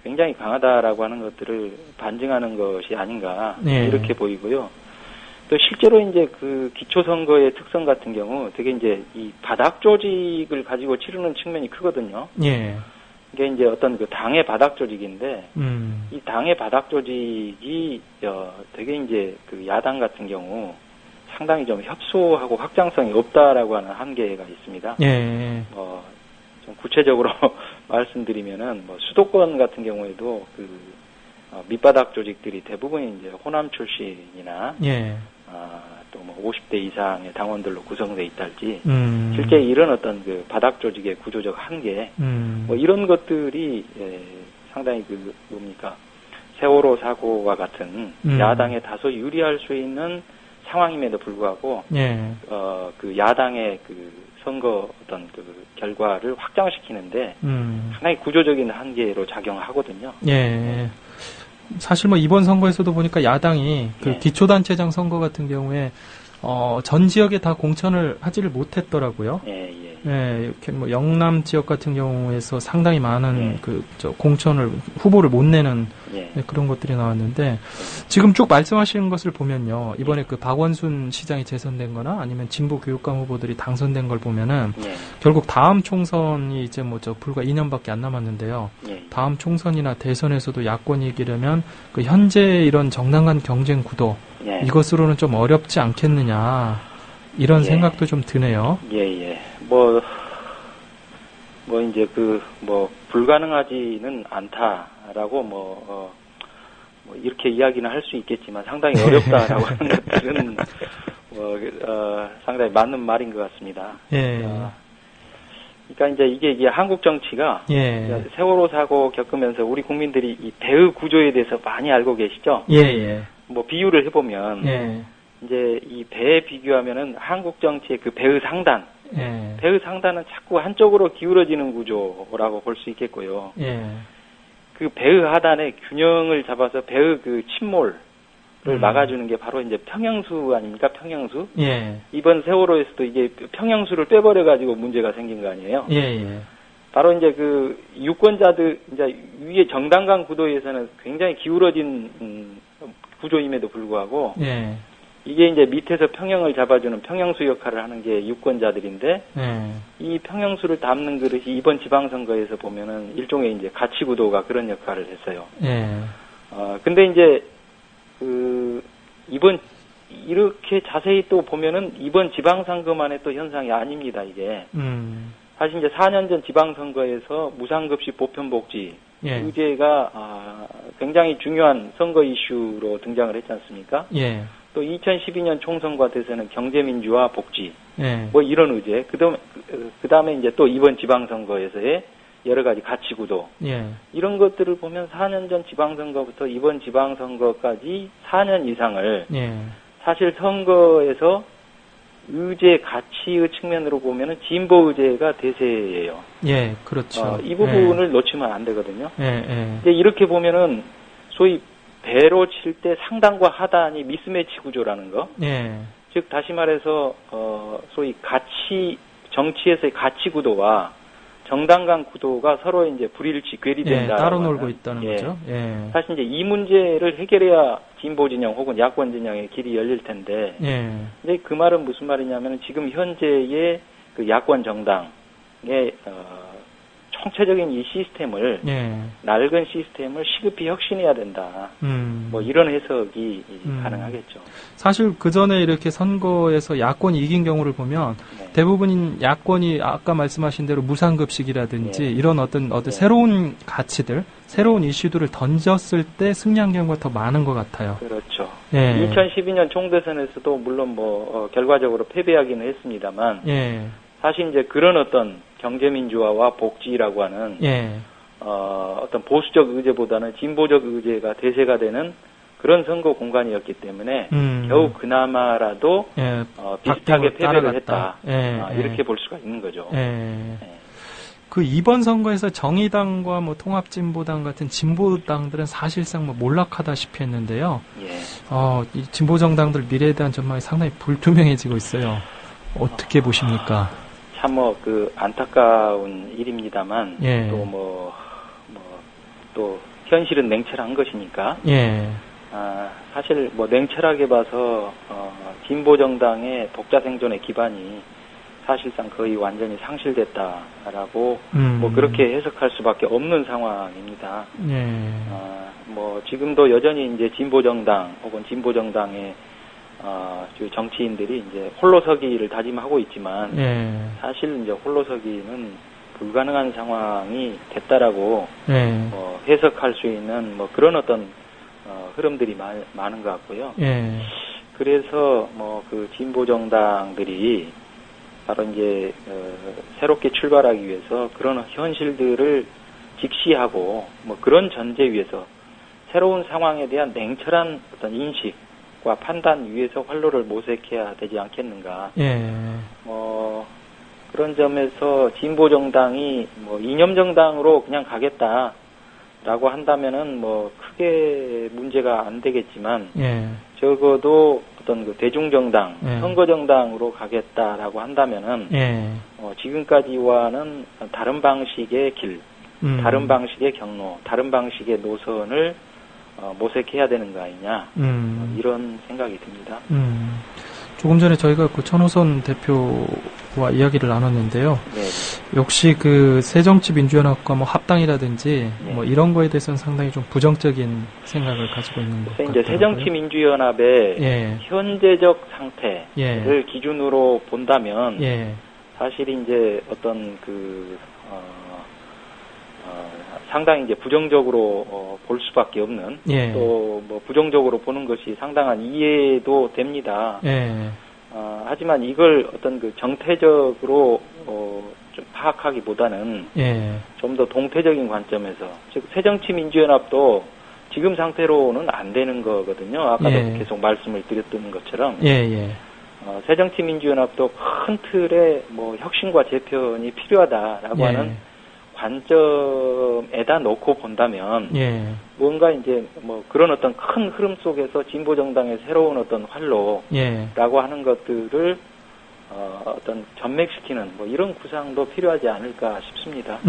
굉장히 강하다라고 하는 것들을 반증하는 것이 아닌가 이렇게 보이고요. 또 실제로 이제 그 기초선거의 특성 같은 경우 되게 이제 이 바닥 조직을 가지고 치르는 측면이 크거든요. 이게 이제 어떤 그 당의 바닥 조직인데 이 당의 바닥 조직이 되게 이제 그 야당 같은 경우 상당히 좀 협소하고 확장성이 없다라고 하는 한계가 있습니다. 좀 구체적으로 말씀드리면은 뭐 수도권 같은 경우에도 그 밑바닥 조직들이 대부분 이제 호남 출신이나 또 뭐 50대 이상의 당원들로 구성돼 있달지 실제 이런 어떤 그 바닥 조직의 구조적 한계 뭐 이런 것들이 상당히 그 뭡니까 세월호 사고와 같은 야당에 다소 유리할 수 있는 상황임에도 불구하고 그 야당의 그 선거 어떤 그 결과를 확장시키는데 상당히 구조적인 한계로 작용하거든요. 사실 뭐 이번 선거에서도 보니까 야당이 그 기초단체장 선거 같은 경우에 전 지역에 다 공천을 하지를 못했더라고요. 이렇게 뭐 영남 지역 같은 경우에서 상당히 많은 공천을 후보를 못 내는 그런 것들이 나왔는데 지금 쭉 말씀하시는 것을 보면요. 이번에 그 박원순 시장이 재선된거나 아니면 진보 교육감 후보들이 당선된 걸 보면은 결국 다음 총선이 이제 뭐 불과 2년밖에 안 남았는데요. 다음 총선이나 대선에서도 야권이 이기려면 그 현재 이런 정당 간 경쟁 구도 이것으로는 좀 어렵지 않겠느냐 이런 생각도 좀 드네요. 뭐 이제 불가능하지는 않다라고 뭐 이렇게 이야기는 할 수 있겠지만 상당히 어렵다라고 하는 것들은 상당히 맞는 말인 것 같습니다. 그러니까 그러니까 이제 이게 한국 정치가 예. 세월호 사고 겪으면서 우리 국민들이 이 배의 구조에 대해서 많이 알고 계시죠? 예, 예. 뭐 비유를 해보면 예. 이제 이 배에 비교하면은 한국 정치의 그 배의 상단, 예. 배의 상단은 자꾸 한쪽으로 기울어지는 구조라고 볼 수 있겠고요. 예. 그 배의 하단의 균형을 잡아서 배의 그 침몰을 막아주는 게 바로 이제 평형수 아닙니까? 평형수. 예. 이번 세월호에서도 이게 평형수를 빼버려가지고 문제가 생긴 거 아니에요? 예, 예. 바로 이제 그 유권자들, 이제 위에 정당 간 구도에서는 굉장히 기울어진 구조임에도 불구하고, 예. 이게 이제 밑에서 평형을 잡아주는 평형수 역할을 하는 게 유권자들인데, 이 평형수를 담는 그릇이 이번 지방선거에서 보면은 일종의 이제 가치 구도가 그런 역할을 했어요. 근데 이제 이번 이렇게 자세히 또 보면은 이번 지방선거만의 또 현상이 아닙니다, 이게. 사실 이제 4년 전 지방선거에서 무상급식 보편복지 의제가 굉장히 중요한 선거 이슈로 등장을 했지 않습니까? 예. 또 2012년 총선과 대선은 경제민주화 복지, 뭐 이런 의제, 그 다음에 이제 또 이번 지방선거에서의 여러 가지 가치 구도, 이런 것들을 보면 4년 전 지방선거부터 이번 지방선거까지 4년 이상을 사실 선거에서 의제 가치의 측면으로 보면은 진보 의제가 대세예요. 예, 그렇죠. 이 부분을 놓치면 안 되거든요. 이제 이렇게 보면은 소위 배로 칠 때 상단과 하단이 미스매치 구조라는 거. 즉 다시 말해서 소위 가치 정치에서의 가치 구도와 정당 간 구도가 서로 이제 불일치, 괴리된다. 따로 놀고 있다는 거죠. 사실 이제 이 문제를 해결해야 진보 진영 혹은 야권 진영의 길이 열릴 텐데. 이제 그 말은 무슨 말이냐면 지금 현재의 그 야권 정당의 총체적인 이 시스템을 낡은 시스템을 시급히 혁신해야 된다. 뭐 이런 해석이 가능하겠죠. 사실 그 전에 이렇게 선거에서 야권이 이긴 경우를 보면 대부분인 야권이 아까 말씀하신 대로 무상급식이라든지 이런 어떤 새로운 가치들, 새로운 이슈들을 던졌을 때 승리한 경우가 더 많은 것 같아요. 그렇죠. 2012년 총대선에서도 물론 뭐 결과적으로 패배하기는 했습니다만 사실 이제 그런 어떤 경제민주화와 복지라고 하는 어떤 보수적 의제보다는 진보적 의제가 대세가 되는 그런 선거 공간이었기 때문에 겨우 그나마라도 비슷하게 패배를 했다. 이렇게 볼 수가 있는 거죠. 그 이번 선거에서 정의당과 뭐 통합진보당 같은 진보당들은 사실상 뭐 몰락하다시피 했는데요. 이 진보정당들 미래에 대한 전망이 상당히 불투명해지고 있어요. 어떻게 보십니까? 참 그 안타까운 일입니다만 또 현실은 냉철한 것이니까 사실 뭐 냉철하게 봐서 진보 정당의 독자 생존의 기반이 사실상 거의 완전히 상실됐다라고 뭐 그렇게 해석할 수밖에 없는 상황입니다. 뭐 지금도 여전히 이제 진보 정당 혹은 진보 정당의 정치인들이 이제 홀로서기를 다짐하고 있지만 사실 이제 홀로서기는 불가능한 상황이 됐다라고 해석할 수 있는 뭐 그런 어떤 흐름들이 많은 것 같고요. 그래서 뭐 그 진보 정당들이 바로 이제 새롭게 출발하기 위해서 그런 현실들을 직시하고 뭐 그런 전제 위에서 새로운 상황에 대한 냉철한 어떤 인식과 판단 위에서 활로를 모색해야 되지 않겠는가. 그런 점에서 진보 정당이 뭐 이념 정당으로 그냥 가겠다라고 한다면은 뭐 크게 문제가 안 되겠지만 적어도 어떤 그 대중정당, 선거정당으로 가겠다라고 한다면은 지금까지와는 다른 방식의 길, 다른 방식의 경로, 다른 방식의 노선을 모색해야 되는 거 아니냐 이런 생각이 듭니다. 조금 전에 저희가 그 천호선 대표와 이야기를 나눴는데요. 역시 그 새정치민주연합과 뭐 합당이라든지 뭐 이런 거에 대해서는 상당히 좀 부정적인 생각을 가지고 있는 것 같아요. 이제 새정치민주연합의 현재적 상태를 기준으로 본다면 사실 이제 어떤 그 상당히 이제 부정적으로 볼 수밖에 없는 또 뭐 부정적으로 보는 것이 상당한 이해도 됩니다. 하지만 이걸 어떤 그 정태적으로 좀 파악하기보다는 좀 더 동태적인 관점에서, 즉 새정치민주연합도 지금 상태로는 안 되는 거거든요. 아까도 계속 말씀을 드렸던 것처럼 새정치민주연합도 큰 틀의 뭐 혁신과 재편이 필요하다라고 하는 관점에다 놓고 본다면 뭔가 이제 뭐 그런 어떤 큰 흐름 속에서 진보 정당의 새로운 어떤 활로라고 하는 것들을 어떤 전맥시키는 뭐 이런 구상도 필요하지 않을까 싶습니다.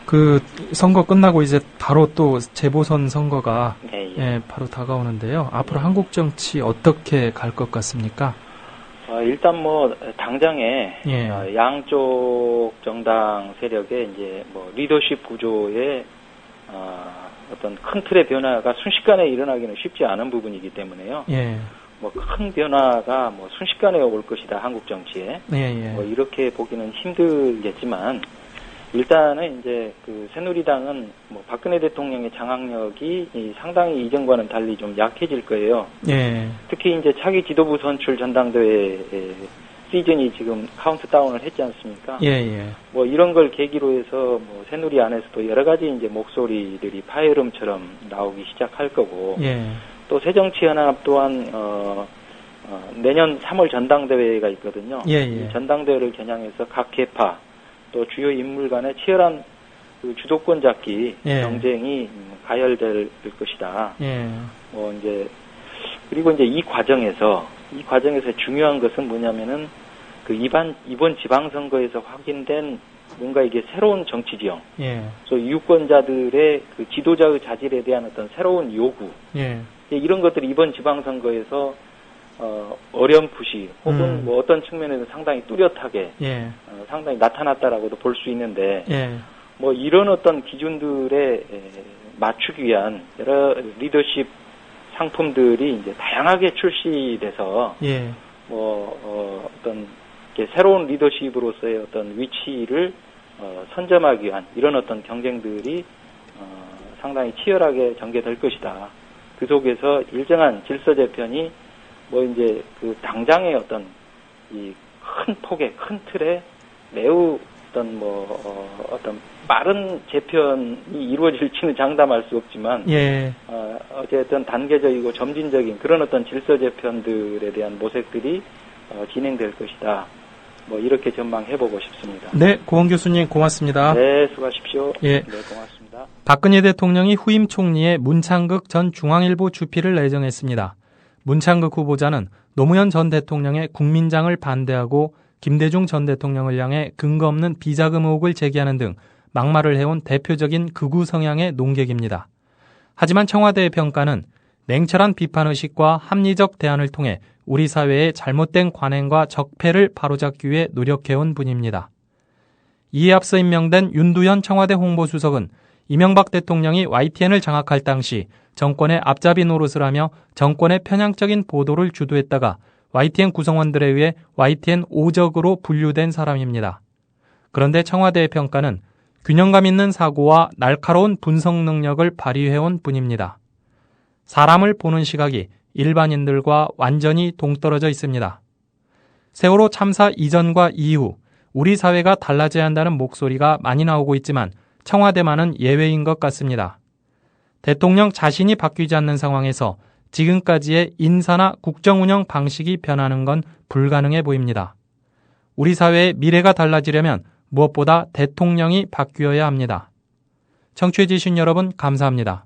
그 선거 끝나고 이제 바로 또 재보선 선거가 바로 다가오는데요. 앞으로 한국 정치 어떻게 갈 것 같습니까? 일단 뭐 당장에 양쪽 정당 세력의 이제 뭐 리더십 구조의 어떤 큰 틀의 변화가 순식간에 일어나기는 쉽지 않은 부분이기 때문에요. 뭐 큰 변화가 뭐 순식간에 올 것이다 한국 정치에. 뭐 이렇게 보기는 힘들겠지만 일단은 이제 그 새누리당은 뭐 박근혜 대통령의 장악력이 상당히 이전과는 달리 좀 약해질 거예요. 특히 이제 차기 지도부 선출 전당대회 시즌이 지금 카운트다운을 했지 않습니까? 뭐 이런 걸 계기로 해서 뭐 새누리 안에서도 여러 가지 이제 목소리들이 파열음처럼 나오기 시작할 거고, 또 새정치연합 또한 내년 3월 전당대회가 있거든요. 이 전당대회를 겨냥해서 각 계파 또 주요 인물 간의 치열한 그 주도권 잡기 경쟁이 가열될 것이다. 뭐 이제 그리고 이제 이 과정에서 중요한 것은 뭐냐면은 그 이번 지방선거에서 확인된 뭔가 이게 새로운 정치 지형, 또 유권자들의 그 지도자의 자질에 대한 어떤 새로운 요구, 이런 것들이 이번 지방선거에서 어렴풋이 혹은 뭐 어떤 측면에서 상당히 뚜렷하게 상당히 나타났다라고도 볼 수 있는데 뭐 이런 어떤 기준들에 맞추기 위한 여러 리더십 상품들이 이제 다양하게 출시돼서 어떤 새로운 리더십으로서의 어떤 위치를 선점하기 위한 이런 어떤 경쟁들이 상당히 치열하게 전개될 것이다. 그 속에서 일정한 질서 재편이 뭐 이제 그 당장의 어떤 이 큰 폭의 큰 틀에 매우 어떤 어떤 빠른 재편이 이루어질지는 장담할 수 없지만 어쨌든 단계적이고 점진적인 그런 어떤 질서 재편들에 대한 모색들이 진행될 것이다. 뭐 이렇게 전망해보고 싶습니다. 네, 고원 교수님 고맙습니다. 네, 수고하십시오. 네, 고맙습니다. 박근혜 대통령이 후임 총리에 문창극 전 중앙일보 주필을 내정했습니다. 문창극 후보자는 노무현 전 대통령의 국민장을 반대하고 김대중 전 대통령을 향해 근거 없는 비자금 의혹을 제기하는 등 막말을 해온 대표적인 극우 성향의 논객입니다. 하지만 청와대의 평가는 냉철한 비판의식과 합리적 대안을 통해 우리 사회의 잘못된 관행과 적폐를 바로잡기 위해 노력해온 분입니다. 이에 앞서 임명된 윤두현 청와대 홍보수석은 이명박 대통령이 YTN을 장악할 당시 정권의 앞잡이 노릇을 하며 정권의 편향적인 보도를 주도했다가 YTN 구성원들에 의해 YTN 오적으로 분류된 사람입니다. 그런데 청와대의 평가는 균형감 있는 사고와 날카로운 분석 능력을 발휘해온 분입니다. 사람을 보는 시각이 일반인들과 완전히 동떨어져 있습니다. 세월호 참사 이전과 이후 우리 사회가 달라져야 한다는 목소리가 많이 나오고 있지만 청와대만은 예외인 것 같습니다. 대통령 자신이 바뀌지 않는 상황에서 지금까지의 인사나 국정운영 방식이 변하는 건 불가능해 보입니다. 우리 사회의 미래가 달라지려면 무엇보다 대통령이 바뀌어야 합니다. 청취해주신 여러분 감사합니다.